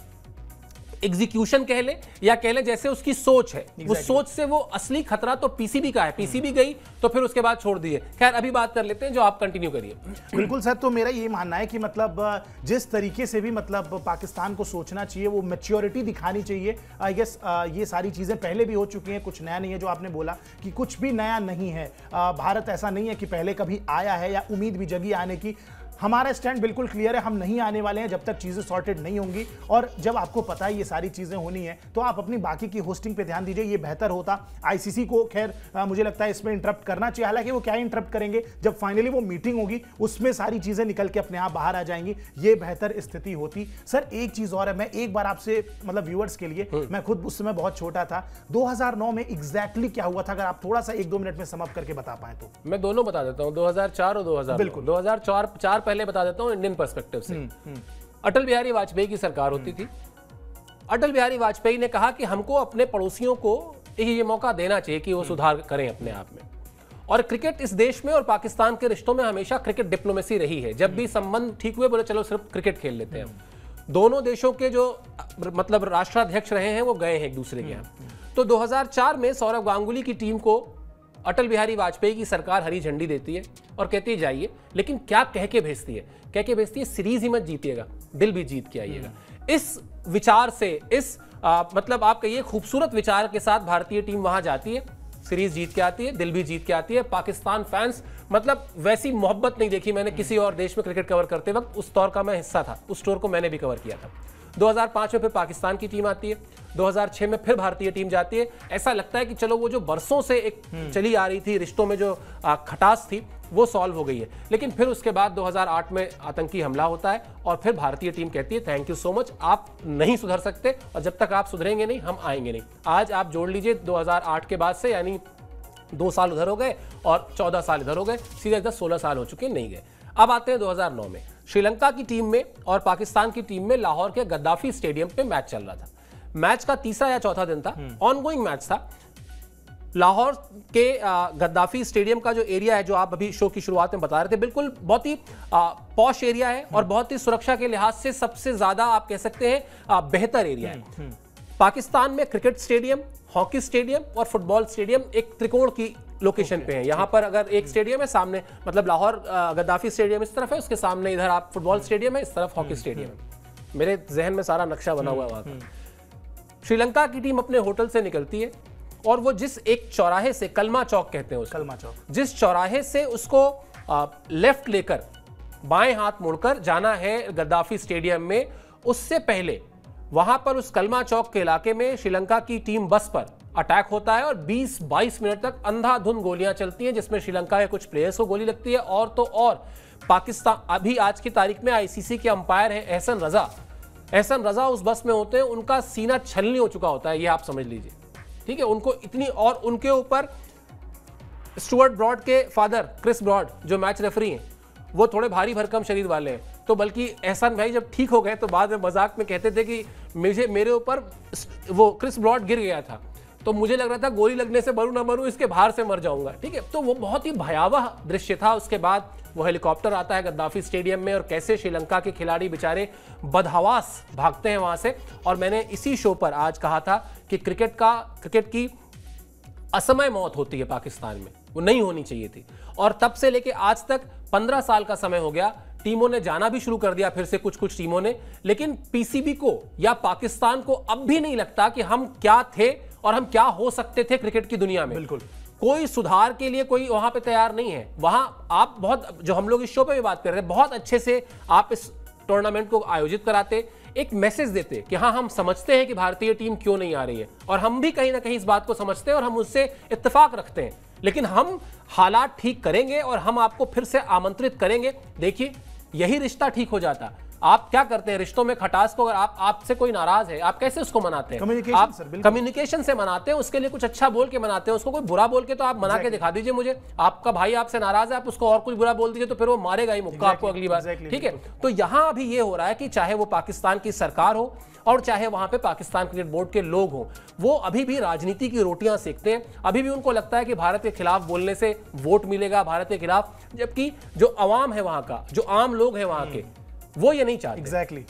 एग्जीक्यूशन कह ले या कह ले, जैसे उसकी सोच है, वो सोच से वो असली खतरा तो पीसीबी का है। पीसीबी गई तो फिर उसके बाद छोड़ दिए। खैर अभी बात कर लेते हैं, जो आप कंटिन्यू करिए। बिल्कुल सर, तो मेरा ये मानना है कि मतलब जिस तरीके से भी मतलब पाकिस्तान को सोचना चाहिए, वो मैच्योरिटी दिखानी चाहिए। आई गेस ये सारी चीजें पहले भी हो चुकी हैं, कुछ नया नहीं है। जो आपने बोला कि कुछ भी नया नहीं है, भारत ऐसा नहीं है कि पहले कभी आया है या उम्मीद भी जगी आने की। हमारा स्टैंड बिल्कुल क्लियर है, हम नहीं आने वाले हैं जब तक चीजें सॉर्टेड नहीं होंगी। और जब आपको पता है ये सारी चीजें होनी है, तो आप अपनी बाकी की होस्टिंग पे ध्यान दीजिए, ये बेहतर होता। आईसीसी को खैर मुझे लगता है इसमें इंटरप्ट करना चाहिए। हालांकि वो क्या इंटरप्ट करेंगे, जब फाइनली वो मीटिंग होगी उसमें सारी चीजें निकल के अपने आप बाहर आ जाएंगी, ये बेहतर स्थिति होती। सर एक चीज और है, मैं एक बार आपसे मतलब व्यूअर्स के लिए, मैं खुद उस समय बहुत छोटा था, 2009 में एग्जैक्टली क्या हुआ था, अगर आप थोड़ा सा 1-2 मिनट में सम अप करके बता पाए तो। मैं दोनों बता देता हूं, 2004 और 2000। बिल्कुल 2004 पहले बता देता हूं इंडियन पर्सपेक्टिव से। अटल बिहारी वाजपेयी की सरकार होती थी। अटल बिहारी वाजपेयी ने कहा कि हमको अपने पड़ोसियों को ये मौका देना चाहिए कि वो सुधार करें अपने आप में। और क्रिकेट इस देश में और पाकिस्तान के रिश्तों में हमेशा क्रिकेट डिप्लोमेसी रही है। जब भी संबंध ठीक हुए, बोले चलो सिर्फ क्रिकेट खेल लेते हैं। दोनों देशों के जो मतलब राष्ट्राध्यक्ष रहे हैं वो गए हैं एक दूसरे के यहाँ। तो 2004 में सौरव गांगुली की टीम को अटल बिहारी वाजपेयी की सरकार हरी झंडी देती है और कहती है जाइए, लेकिन क्या कह के भेजती है? कह के भेजती है सीरीज ही मत जीतिएगा, दिल भी जीत के आइएगा। इस विचार से, इस मतलब आप कहिए खूबसूरत विचार के साथ भारतीय टीम वहां जाती है, सीरीज जीत के आती है, दिल भी जीत के आती है। पाकिस्तान फैंस मतलब वैसी मोहब्बत नहीं देखी मैंने किसी और देश में क्रिकेट कवर करते वक्त। उस दौर का मैं हिस्सा था, उस दौर को मैंने भी कवर किया था। 2005 में फिर पाकिस्तान की टीम आती है, 2006 में फिर भारतीय टीम जाती है। ऐसा लगता है कि चलो वो जो बरसों से एक चली आ रही थी, रिश्तों में जो खटास थी, वो सॉल्व हो गई है। लेकिन फिर उसके बाद 2008 में आतंकी हमला होता है और फिर भारतीय टीम कहती है थैंक यू सो मच, आप नहीं सुधर सकते और जब तक आप सुधरेंगे नहीं हम आएंगे नहीं। आज आप जोड़ लीजिए 2008 के बाद से, यानी 2 साल उधर हो गए और 14 साल इधर हो गए, सीधे इधर 16 साल हो चुके, नहीं गए। अब आते हैं 2009 में, श्रीलंका की टीम में और पाकिस्तान की टीम में लाहौर के गद्दाफी स्टेडियम पे मैच चल रहा था। मैच का तीसरा या चौथा दिन था, ऑनगोइंग मैच था। लाहौर के गद्दाफी स्टेडियम का जो एरिया है, जो आप अभी शो की शुरुआत में बता रहे थे, बिल्कुल बहुत ही पॉश एरिया है और बहुत ही सुरक्षा के लिहाज से सबसे ज्यादा आप कह सकते हैं बेहतर एरिया है। पाकिस्तान में क्रिकेट स्टेडियम, हॉकी स्टेडियम और फुटबॉल स्टेडियम एक त्रिकोण की लोकेशन पे है। यहाँ पर अगर एक स्टेडियम है सामने, मतलब लाहौर गद्दाफी स्टेडियम इस तरफ है, उसके सामने इधर आप फुटबॉल स्टेडियम है, इस तरफ हॉकी स्टेडियम है। मेरे जहन में सारा नक्शा बना हुआ है वहां का। श्रीलंका की टीम अपने होटल से निकलती है और वो जिस एक चौराहे से, कलमा चौक कहते हैं उसको, कलमा चौक, जिस चौराहे से उसको लेफ्ट लेकर बाएं हाथ मुड़कर जाना है गद्दाफी स्टेडियम में, उससे पहले वहां पर उस कलमा चौक के इलाके में श्रीलंका की टीम बस पर अटैक होता है और 20-22 मिनट तक अंधाधुंध गोलियां चलती हैं, जिसमें श्रीलंका के कुछ प्लेयर्स को गोली लगती है। और तो और पाकिस्तान, अभी आज की तारीख में आईसीसी के अंपायर हैं एहसन रजा उस बस में होते हैं, उनका सीना छलनी हो चुका होता है, ये आप समझ लीजिए, ठीक है। उनको इतनी, और उनके ऊपर स्टुअर्ट ब्रॉड के फादर क्रिस ब्रॉड जो मैच रेफरी हैं, वो थोड़े भारी भरकम शरीर वाले हैं। तो बल्कि एहसान भाई जब ठीक हो गए तो बाद में मजाक में कहते थे कि मेरे ऊपर वो क्रिस ब्रॉड गिर गया था, तो मुझे लग रहा था गोली लगने से मरूं ना मरूं, इसके बाहर से मर जाऊंगा, ठीक है। तो वो बहुत ही भयावह दृश्य था। उसके बाद वो हेलीकॉप्टर आता है गद्दाफी स्टेडियम में और कैसे श्रीलंका के खिलाड़ी बेचारे बदहवास भागते हैं वहां से। और मैंने इसी शो पर आज कहा था कि क्रिकेट की असमय मौत होती है पाकिस्तान में, वो नहीं होनी चाहिए थी। और तब से लेके आज तक 15 साल का समय हो गया, टीमों ने जाना भी शुरू कर दिया फिर से कुछ टीमों ने, लेकिन पीसीबी को या पाकिस्तान को अब भी नहीं लगता कि हम क्या थे और हम क्या हो सकते थे क्रिकेट की दुनिया में। बिल्कुल कोई सुधार के लिए कोई वहां पे तैयार नहीं है। वहां आप बहुत, जो हम लोग इस शो पे भी बात कर रहे हैं, बहुत अच्छे से आप इस टूर्नामेंट को आयोजित कराते, एक मैसेज देते कि हाँ हम समझते हैं कि भारतीय टीम क्यों नहीं आ रही है, और हम भी कहीं ना कहीं इस बात को समझते हैं और हम उससे इत्तेफाक रखते हैं, लेकिन हम हालात ठीक करेंगे और हम आपको फिर से आमंत्रित करेंगे। देखिए यही रिश्ता ठीक हो जाता। आप क्या करते हैं रिश्तों में खटास को, अगर आपसे कोई नाराज है आप कैसे उसको मनाते हैं? आप कम्युनिकेशन से मनाते हैं, उसके लिए कुछ अच्छा बोल के मनाते हैं, उसको कोई बुरा बोल के तो आप मना के दिखा दीजिए मुझे। आपका भाई आपसे नाराज है, आप उसको और कुछ बुरा बोल दीजिए तो फिर वो मारेगा ही मुक्का आपको अगली बार, ठीक है। तो यहां अभी ये हो रहा है कि चाहे वो पाकिस्तान की सरकार हो और चाहे वहां पे पाकिस्तान क्रिकेट बोर्ड के लोग हों, वो अभी भी राजनीति की रोटियां सेकते हैं। अभी भी उनको लगता है कि भारत के खिलाफ बोलने से वोट मिलेगा भारत के खिलाफ, जबकि जो अवाम है वहां का, जो आम लोग हैं वहां के, वो ये नहीं चाहते। एग्जैक्टली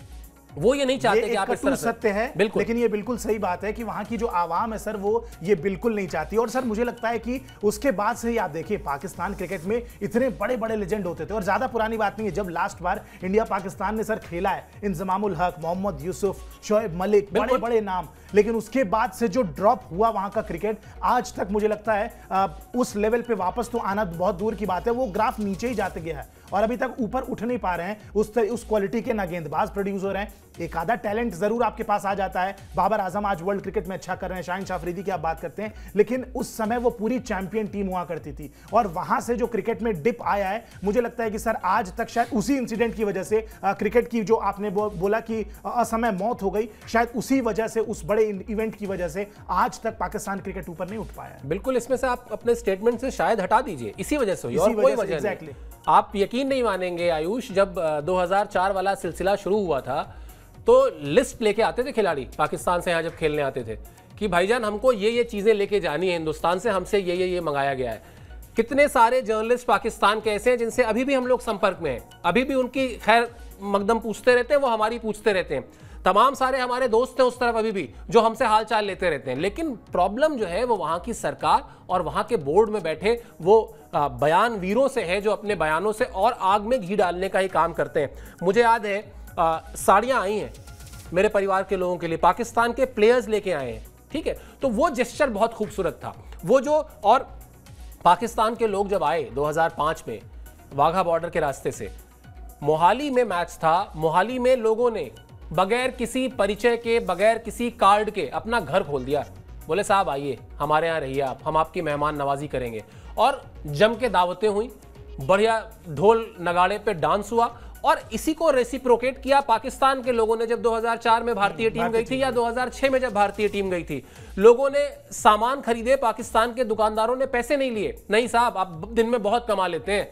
वो ये नहीं चाहते कि आप इस तरह से, सत्य है, बिल्कुल, लेकिन ये बिल्कुल सही बात है कि वहां की जो आवाम है सर, वो ये बिल्कुल नहीं चाहती। और सर मुझे लगता है कि उसके बाद से ही आप देखिए पाकिस्तान क्रिकेट में इतने बड़े बड़े लेजेंड होते थे, और ज्यादा पुरानी बात नहीं है, जब लास्ट बार इंडिया पाकिस्तान ने सर खेला है, इंजमामुल हक, मोहम्मद यूसुफ, शोएब मलिक, बड़े बड़े नाम, लेकिन उसके बाद से जो ड्रॉप हुआ वहां का क्रिकेट, आज तक मुझे लगता है उस लेवल पे वापस तो आना बहुत दूर की बात है, वो ग्राफ नीचे ही जाते गया है और अभी तक ऊपर उठ नहीं पा रहे हैं। उस क्वालिटी के ना गेंदबाज प्रोड्यूस हो रहे हैं, एक आधा टैलेंट जरूर आपके पास आ जाता है। बाबर आजम आज वर्ल्ड क्रिकेट में अच्छा कर रहे हैं, शाहीन शाह अफरीदी की आप बात करते हैं, लेकिन उस समय वो पूरी चैंपियन टीम हुआ करती थी और वहां से जो क्रिकेट में डिप आया है, मुझे लगता है कि सर आज तक शायद उसी इंसिडेंट की वजह से क्रिकेट की जो आपने बोला कि असमय मौत हो गई, शायद उसी वजह से, उस बड़े इवेंट की वजह से आज तक पाकिस्तान क्रिकेट ऊपर नहीं उठ पाया है। बिल्कुल, इसमें से आप अपने स्टेटमेंट से शायद हटा दीजिए, इसी वजह से हुई और कोई वजह नहीं। आप यकीन नहीं मानेंगे आयुष, जब 2004 वाला सिलसिला शुरू हुआ था तो लिस्ट लेके आते थे खिलाड़ी पाकिस्तान से, यहाँ जब खेलने आते थे कि भाईजान हमको ये चीजें लेके जानी है हिंदुस्तान से, हमसे ये मंगाया गया है। कितने सारे जर्नलिस्ट पाकिस्तान के ऐसे हैं जिनसे अभी भी हम लोग संपर्क में हैं, अभी भी उनकी खैर मकदम पूछते रहते हैं, वो हमारी पूछते रहते हैं। तमाम सारे हमारे दोस्त हैं उस तरफ अभी भी जो हमसे हाल चाल लेते रहते हैं। लेकिन प्रॉब्लम जो है वो वहां की सरकार और वहां के बोर्ड में बैठे वो बयान वीरों से है, जो अपने बयानों से और आग में घी डालने का ही काम करते हैं। मुझे याद है साड़ियां आई हैं मेरे परिवार के लोगों के लिए, पाकिस्तान के प्लेयर्स लेके आए हैं, ठीक है। तो वो जेस्चर बहुत खूबसूरत था वो जो, और पाकिस्तान के लोग जब आए 2005 में वाघा बॉर्डर के रास्ते से, मोहाली में मैच था, मोहाली में लोगों ने बगैर किसी परिचय के, बगैर किसी कार्ड के अपना घर खोल दिया, बोले साहब आइए हमारे यहाँ रहिए आप, हम आपकी मेहमान नवाजी करेंगे। और जम के दावतें हुई, बढ़िया ढोल नगाड़े पे डांस हुआ और इसी को रेसिप्रोकेट किया पाकिस्तान के लोगों ने जब 2004 में भारतीय टीम गई थी या 2006 में जब भारतीय टीम गई थी। लोगों ने सामान खरीदे, पाकिस्तान के दुकानदारों ने पैसे नहीं लिए। नहीं साहब, आप दिन में बहुत कमा लेते हैं,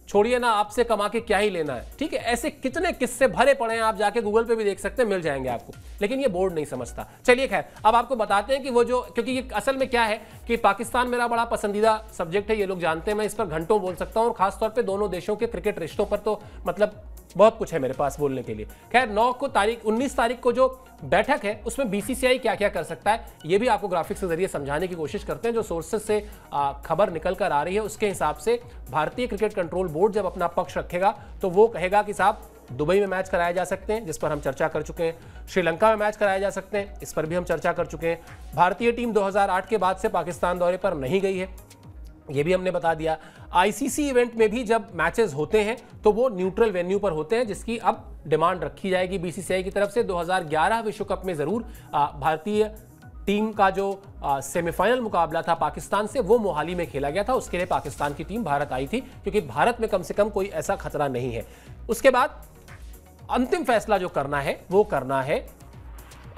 छोड़िए ना, आपसे कमा के क्या ही लेना है। ठीक है, ऐसे कितने किस्से भरे पड़े हैं, आप जाके गूगल पे भी देख सकते हैं, मिल जाएंगे आपको। लेकिन ये बोर्ड नहीं समझता। चलिए खैर, अब आपको बताते हैं कि वो जो, क्योंकि ये असल में क्या है कि पाकिस्तान मेरा बड़ा पसंदीदा सब्जेक्ट है, ये लोग जानते हैं, मैं इस पर घंटों बोल सकता हूं, और खासतौर पर दोनों देशों के क्रिकेट रिश्तों पर तो मतलब बहुत कुछ है मेरे पास बोलने के लिए। खैर 19 तारीख को जो बैठक है उसमें बीसीसीआई क्या क्या कर सकता है, ये भी आपको ग्राफिक्स के जरिए समझाने की कोशिश करते हैं। जो सोर्सेज से खबर निकल कर आ रही है उसके हिसाब से भारतीय क्रिकेट कंट्रोल बोर्ड जब अपना पक्ष रखेगा तो वो कहेगा कि साहब दुबई में मैच कराए जा सकते हैं, जिस पर हम चर्चा कर चुके हैं। श्रीलंका में मैच कराए जा सकते हैं, इस पर भी हम चर्चा कर चुके हैं। भारतीय टीम 2008 के बाद से पाकिस्तान दौरे पर नहीं गई है, ये भी हमने बता दिया। आईसीसी इवेंट में भी जब मैचेस होते हैं तो वो न्यूट्रल वेन्यू पर होते हैं, जिसकी अब डिमांड रखी जाएगी बीसीसीआई की तरफ से। 2011 विश्व कप में जरूर भारतीय टीम का जो सेमीफाइनल मुकाबला था पाकिस्तान से, वो मोहाली में खेला गया था। उसके लिए पाकिस्तान की टीम भारत आई थी, क्योंकि भारत में कम से कम कोई ऐसा खतरा नहीं है। उसके बाद अंतिम फैसला जो करना है वो करना है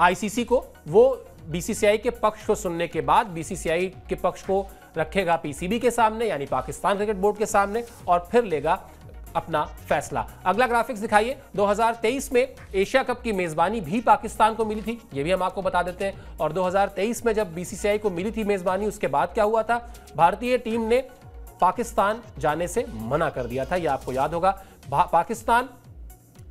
आईसीसी को। वो बीसीसीआई के पक्ष को सुनने के बाद बीसीसीआई के पक्ष को रखेगा पीसीबी के सामने, यानी पाकिस्तान क्रिकेट बोर्ड के सामने, और फिर लेगा अपना फैसला। अगला ग्राफिक्स दिखाइए। 2023 में एशिया कप की मेजबानी भी पाकिस्तान को मिली थी, ये भी हम आपको बता देते हैं। और 2023 में जब बीसीसीआई को मिली थी मेजबानी, उसके बाद क्या हुआ था, भारतीय टीम ने पाकिस्तान जाने से मना कर दिया था, यह आपको याद होगा। पाकिस्तान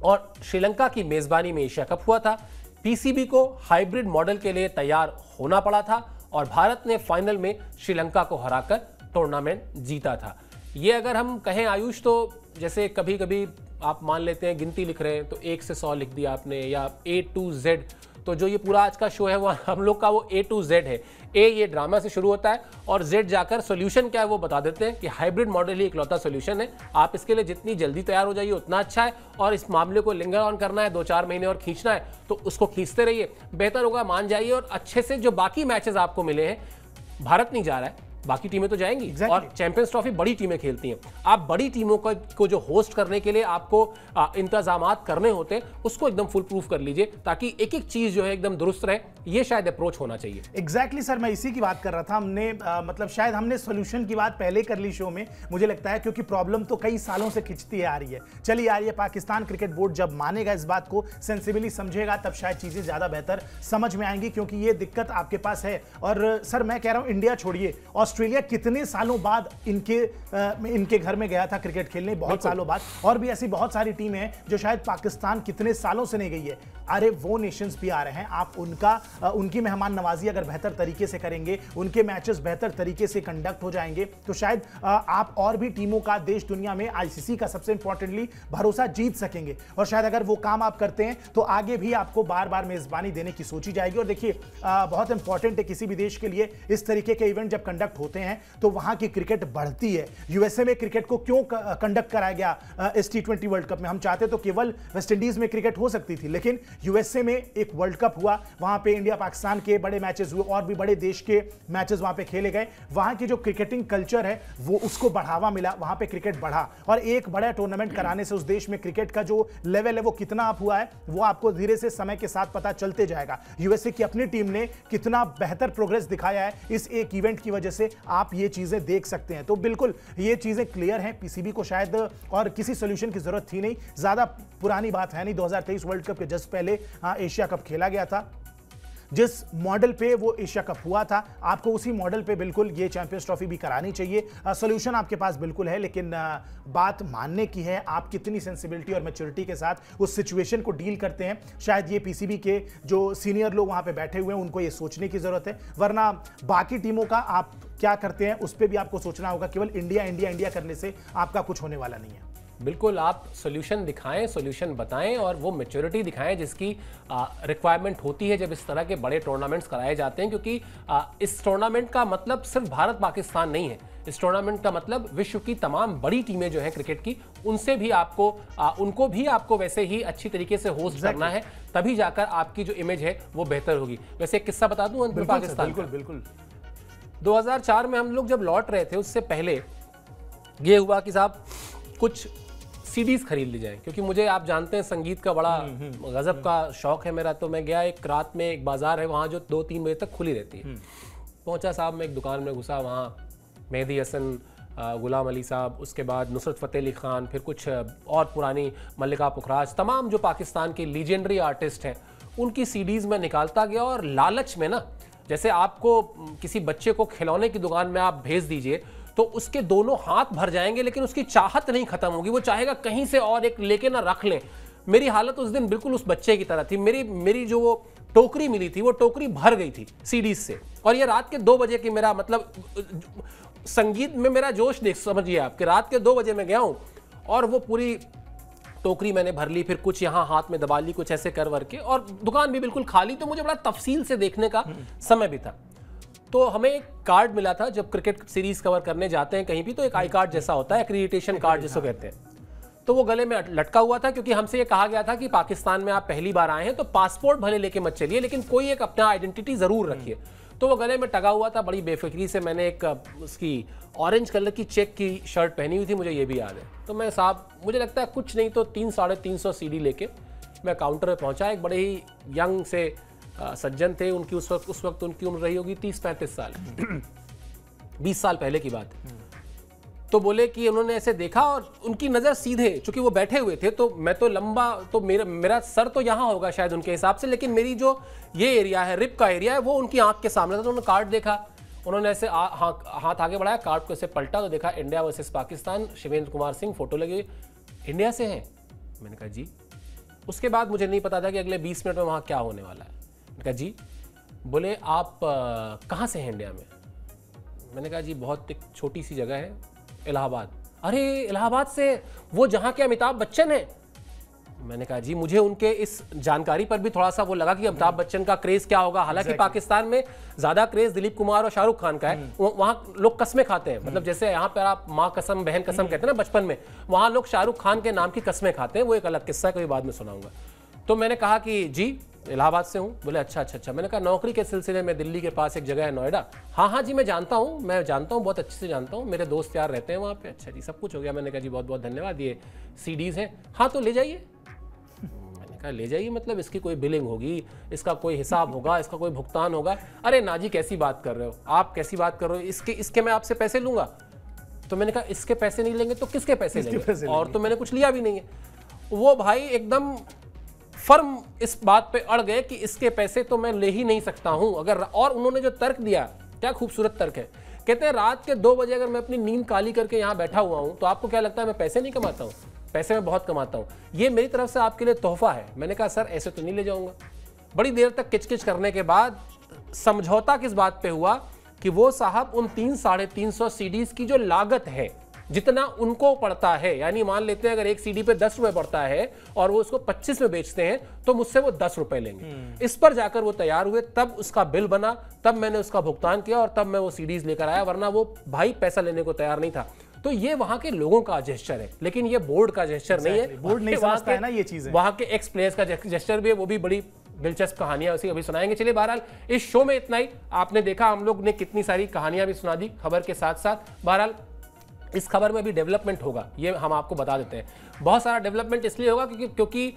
और श्रीलंका की मेजबानी में एशिया कप हुआ था। पीसीबी को हाइब्रिड मॉडल के लिए तैयार होना पड़ा था और भारत ने फाइनल में श्रीलंका को हराकर टूर्नामेंट जीता था। ये अगर हम कहें आयुष, तो जैसे कभी कभी आप मान लेते हैं गिनती लिख रहे हैं तो 1 से 100 लिख दिया आपने, या A to Z, तो जो ये पूरा आज का शो है वो हम लोग का वो A to Z है। ए ये ड्रामा से शुरू होता है और Z जाकर सोल्यूशन क्या है वो बता देते हैं कि हाइब्रिड मॉडल ही इकलौता सोल्यूशन है। आप इसके लिए जितनी जल्दी तैयार हो जाइए उतना अच्छा है, और इस मामले को लिंगर ऑन करना है, 2-4 महीने और खींचना है तो उसको खींचते रहिए, बेहतर होगा, मान जाइए। और अच्छे से जो बाकी मैचेस आपको मिले हैं, भारत नहीं जा रहा है, बाकी टीमें तो जाएंगी। और चैंपियंस ट्रॉफी बड़ी टीमें खेलती हैं। आप बड़ी टीमों को जो होस्ट करने के लिए आपको इंतजामात करने होते हैं, उसको एकदम फुल प्रूफ कर लीजिए, ताकि एक एक चीज जो है एकदम दुरुस्त रहे। ये शायद अप्रोच होना चाहिए। एग्जैक्टली सर, मैं इसी की बात कर रहा था। हमने मतलब शायद हमने सोल्यूशन की बात पहले कर ली शो में, मुझे लगता है, क्योंकि प्रॉब्लम तो कई सालों से खिंचती आ रही है, चली आ रही है। पाकिस्तान क्रिकेट बोर्ड जब मानेगा इस बात को, सेंसिबली समझेगा, तब शायद चीजें ज्यादा बेहतर समझ में आएंगी, क्योंकि ये दिक्कत आपके पास है। और सर मैं कह रहा हूं, इंडिया छोड़िए, ऑस्ट्रेलिया कितने सालों बाद इनके घर में गया था क्रिकेट खेलने, बहुत सालों बाद। और भी ऐसी बहुत सारी टीमें हैं जो शायद पाकिस्तान कितने सालों से नहीं गई है। अरे वो नेशंस भी आ रहे हैं, आप उनकी मेहमान नवाजी अगर बेहतर तरीके से करेंगे, उनके मैचेस बेहतर तरीके से कंडक्ट हो जाएंगे, तो शायद आप और भी टीमों का देश दुनिया में, आईसीसी का सबसे इंपॉर्टेंटली, भरोसा जीत सकेंगे। और शायद अगर वो काम आप करते हैं तो आगे भी आपको बार बार मेजबानी देने की सोची जाएगी। और देखिए बहुत इंपॉर्टेंट है किसी भी देश के लिए, इस तरीके के इवेंट जब कंडक्ट होते हैं तो वहां की क्रिकेट बढ़ती है। यूएसए में क्रिकेट को क्यों कंडक्ट कराया गया इस T20 वर्ल्ड कप में? हम चाहते तो केवल वेस्ट इंडीज में क्रिकेट हो सकती थी, लेकिन यूएसए में एक वर्ल्ड कप हुआ, वहां पे इंडिया पाकिस्तान के बड़े मैचेस हुए और भी बड़े देश के मैचेस वहां पे खेले गए। वहां की जो क्रिकेटिंग कल्चर है वो उसको बढ़ावा मिला, वहां पे क्रिकेट बढ़ा। और एक बड़ा टूर्नामेंट कराने से उस देश में क्रिकेट का जो लेवल है वो कितना अप हुआ है, वो आपको धीरे से समय के साथ पता चलते जाएगा। यूएसए की अपनी टीम ने कितना बेहतर प्रोग्रेस दिखाया है इस एक इवेंट की वजह से, आप ये चीजें देख सकते हैं। तो बिल्कुल ये चीजें क्लियर हैं। पीसीबी को शायद और किसी सोल्यूशन की जरूरत थी नहीं, ज्यादा पुरानी बात है नहीं। 2023 वर्ल्ड कप के जस्ट पहले एशिया कप खेला गया था। जिस मॉडल पे वो एशिया कप हुआ था, आपको उसी मॉडल पे बिल्कुल ये चैंपियंस ट्रॉफी भी करानी चाहिए। सॉल्यूशन आपके पास बिल्कुल है, लेकिन बात मानने की है, आप कितनी सेंसिबिलिटी और मैच्योरिटी के साथ उस सिचुएशन को डील करते हैं। शायद ये पीसीबी के जो सीनियर लोग वहां पे बैठे हुए हैं, उनको ये सोचने की जरूरत है। वरना बाकी टीमों का आप क्या करते हैं उस पर भी आपको सोचना होगा। केवल इंडिया इंडिया इंडिया करने से आपका कुछ होने वाला नहीं है। बिल्कुल, आप सोल्यूशन दिखाएं, सोल्यूशन बताएं, और वो मैच्योरिटी दिखाएं जिसकी रिक्वायरमेंट होती है जब इस तरह के बड़े टूर्नामेंट्स कराए जाते हैं। क्योंकि इस टूर्नामेंट का मतलब सिर्फ भारत पाकिस्तान नहीं है, इस टूर्नामेंट का मतलब विश्व की तमाम बड़ी टीमें जो हैं क्रिकेट की, उनसे भी आपको उनको भी आपको वैसे ही अच्छी तरीके से होस्ट करना है, तभी जाकर आपकी जो इमेज है वो बेहतर होगी। वैसे एक किस्सा बता दूं पाकिस्तान का। बिल्कुल 2004 में हम लोग जब लौट रहे थे, उससे पहले ये हुआ कि साहब कुछ सीडीज खरीद ली जाए, क्योंकि मुझे आप जानते हैं संगीत का बड़ा गजब का शौक है मेरा। तो मैं गया, एक रात में एक बाजार है वहाँ जो 2-3 बजे तक खुली रहती है। पहुँचा साहब, मैं एक दुकान में घुसा, वहाँ मेहदी हसन, गुलाम अली साहब, उसके बाद नुसरत फ़तेह अली ख़ान, फिर कुछ और पुरानी मल्लिका पुखराज, तमाम जो पाकिस्तान की लीजेंडरी आर्टिस्ट हैं उनकी सीडीज़ में निकालता गया। और लालच में ना, जैसे आपको किसी बच्चे को खिलौने की दुकान में आप भेज दीजिए तो उसके दोनों हाथ भर जाएंगे लेकिन उसकी चाहत नहीं खत्म होगी, वो चाहेगा कहीं से और एक लेके ना रख लें। मेरी हालत उस दिन बिल्कुल उस बच्चे की तरह थी। मेरी जो वो टोकरी मिली थी वो टोकरी भर गई थी सीडीज से। और ये रात के 2 बजे की, मेरा मतलब संगीत में मेरा जोश देख समझिए आप, कि रात के 2 बजे मैं गया हूँ और वो पूरी टोकरी मैंने भर ली, फिर कुछ यहाँ हाथ में दबा ली, कुछ ऐसे कर वर के, और दुकान भी बिल्कुल खाली। तो मुझे बड़ा तफसील से देखने का समय भी था। तो हमें एक कार्ड मिला था, जब क्रिकेट सीरीज कवर करने जाते हैं कहीं भी तो एक आई कार्ड जैसा होता है, एक्रीडिटेशन कार्ड जिसको कहते हैं। तो वो गले में लटका हुआ था, क्योंकि हमसे ये कहा गया था कि पाकिस्तान में आप पहली बार आए हैं तो पासपोर्ट भले लेके मत चलिए लेकिन कोई एक अपना आइडेंटिटी जरूर रखिए। तो वो गले में टगा हुआ था। बड़ी बेफिक्री से मैंने एक उसकी ऑरेंज कलर की चेक की शर्ट पहनी हुई थी, मुझे ये भी याद है। तो मैं साहब, मुझे लगता है कुछ नहीं तो 300-350 सीडी लेके मैं काउंटर पे पहुंचा। एक बड़े ही यंग से सज्जन थे, उनकी उस वक्त उनकी उम्र रही होगी 30-35 साल 20 साल पहले की बात है। तो बोले कि उन्होंने ऐसे देखा और उनकी नज़र सीधे, चूंकि वो बैठे हुए थे तो मैं तो लंबा, तो मेरा सर तो यहाँ होगा शायद उनके हिसाब से, लेकिन मेरी जो ये एरिया है, रिप का एरिया है, वो उनकी आंख के सामने था। तो उन्होंने कार्ड देखा, उन्होंने ऐसे हाथ आगे बढ़ाया, कार्ड को ऐसे पलटा तो देखा India versus Pakistan, Shivendra Kumar Singh, photo लगी, इंडिया से हैं। मैंने कहा जी। उसके बाद मुझे नहीं पता था कि अगले 20 मिनट में वहाँ क्या होने वाला है। मैंने कहा जी। बोले आप कहाँ से हैं इंडिया में? मैंने कहा जी बहुत एक छोटी सी जगह है, इलाहाबाद। अरे इलाहाबाद से, वो जहाँ के अमिताभ बच्चन हैं? मैंने कहा जी मुझे उनके इस जानकारी पर भी थोड़ा सा वो लगा कि अमिताभ बच्चन का क्रेज क्या होगा। हालांकि पाकिस्तान में ज्यादा क्रेज दिलीप कुमार और शाहरुख खान का है। वहाँ लोग कस्में खाते हैं, मतलब जैसे यहाँ पर आप माँ कसम बहन कसम कहते हैं ना बचपन में, वहाँ लोग शाहरुख खान के नाम की कस्में खाते हैं। वो एक अलग किस्सा कभी बाद में सुनाऊंगा। तो मैंने कहा कि जी इलाहाबाद से हूँ। बोले अच्छा। मैंने कहा नौकरी के सिलसिले में दिल्ली के पास एक जगह है नोएडा। हाँ जी मैं जानता हूँ, बहुत अच्छे से जानता हूँ, मेरे दोस्त यार रहते हैं वहाँ पे। अच्छा जी, सब कुछ हो गया। मैंने कहा जी बहुत बहुत धन्यवाद, ये सीडीज़ हैं। हाँ तो ले जाइए। मैंने कहा ले जाइए मतलब इसकी कोई बिलिंग होगी, इसका कोई हिसाब होगा, इसका कोई भुगतान होगा? अरे ना जी कैसी बात कर रहे हो आप, कैसी बात कर रहे हो, इसके मैं आपसे पैसे लूँगा। तो मैंने कहा इसके पैसे नहीं लेंगे तो किसके पैसे लेंगे? और तो मैंने कुछ लिया भी नहीं है। वो भाई एकदम फर्म इस बात पे अड़ गए कि इसके पैसे तो मैं ले ही नहीं सकता हूं अगर। और उन्होंने जो तर्क दिया, क्या खूबसूरत तर्क है। कहते हैं रात के 2 बजे अगर मैं अपनी नींद काली करके यहाँ बैठा हुआ हूं तो आपको क्या लगता है मैं पैसे नहीं कमाता हूं? पैसे मैं बहुत कमाता हूं, ये मेरी तरफ से आपके लिए तोहफा है। मैंने कहा सर ऐसे तो नहीं ले जाऊंगा। बड़ी देर तक किचकिच करने के बाद समझौता किस बात पे हुआ कि वो साहब उन 300-350 सीडीज की जो लागत है, जितना उनको पड़ता है, यानी मान लेते हैं अगर एक सीडी पे 10 रुपए पड़ता है और वो उसको 25 में बेचते हैं तो मुझसे वो 10 रुपए लेंगे। इस पर जाकर वो तैयार हुए, तब उसका बिल बना, तब मैंने उसका भुगतान किया और तब मैं वो सीडीज लेकर आया, वरना वो भाई पैसा लेने को तैयार नहीं था। तो ये वहां के लोगों का जेस्चर है, लेकिन ये बोर्ड का जेस्चर नहीं है। बोर्ड नहीं समझता है ना ये चीजें। वहां के एक्स प्लेयर्स का जेस्चर भी है, वो भी बड़ी दिलचस्प कहानियां उसी अभी सुनाएंगे। चलिए बहरहाल इस शो में इतना ही। आपने देखा हम लोग ने कितनी सारी कहानियां भी सुना दी खबर के साथ साथ। बहरहाल इस खबर में भी डेवलपमेंट होगा, ये हम आपको बता देते हैं। बहुत सारा डेवलपमेंट इसलिए होगा क्योंकि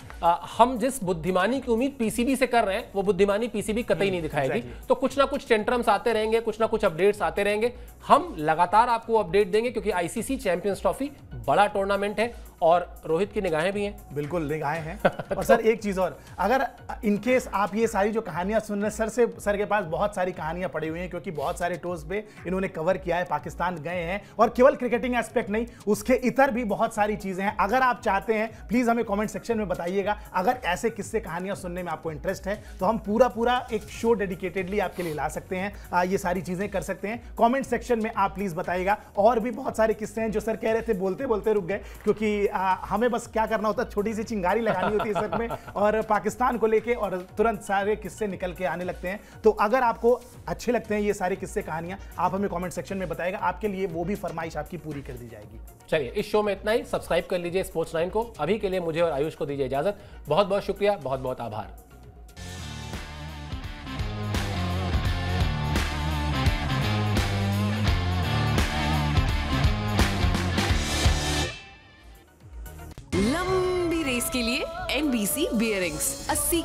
हम जिस बुद्धिमानी की उम्मीद पीसीबी से कर रहे हैं वो बुद्धिमानी पीसीबी कतई नहीं दिखाएगी। तो कुछ ना कुछ टेंट्रम्स आते रहेंगे, कुछ ना कुछ अपडेट्स आते रहेंगे। हम लगातार आपको अपडेट देंगे क्योंकि आईसीसी चैंपियंस ट्रॉफी बड़ा टूर्नामेंट है और रोहित की निगाहें भी हैं। बिल्कुल निगाहें हैं। और सर एक चीज और, अगर इनकेस आप ये सारी जो कहानियां सुन रहे हैं, सर के पास बहुत सारी कहानियां पड़ी हुई हैं क्योंकि बहुत सारे टूर्स पे इन्होंने कवर किया है, पाकिस्तान गए हैं। और केवल क्रिकेटिंग एस्पेक्ट नहीं, उसके इतर भी बहुत सारी चीजें हैं। अगर आप चाहते हैं प्लीज हमें कमेंट सेक्शन में बताइएगा। अगर ऐसे किस्से कहानियां सुनने में आपको इंटरेस्ट है तो हम पूरा एक शो डेडिकेटेडली आपके लिए ला सकते हैं, ये सारी चीजें कर सकते हैं। कमेंट सेक्शन में आप प्लीज बताइएगा। और भी बहुत सारे किस्से हैं जो सर कह रहे थे, बोलते बोलते रुक गए क्योंकि हमें बस क्या करना होता है, छोटी सी चिंगारी लगानी होती है सर में और पाकिस्तान को लेके और तुरंत सारे किस्से निकल के आने लगते हैं। तो अगर आपको अच्छे लगते हैं ये सारे किस्से कहानियां, आप हमें कमेंट सेक्शन में बताइएगा, आपके लिए वो भी फरमाइश आपकी पूरी कर दी जाएगी। चलिए इस शो में इतना ही। सब्सक्राइब कर लीजिए स्पोर्ट्स 9 को। अभी के लिए मुझे और आयुष को दीजिए इजाजत। बहुत बहुत शुक्रिया, बहुत बहुत आभार। सर्विस के लिए NBC बियरिंग्स 80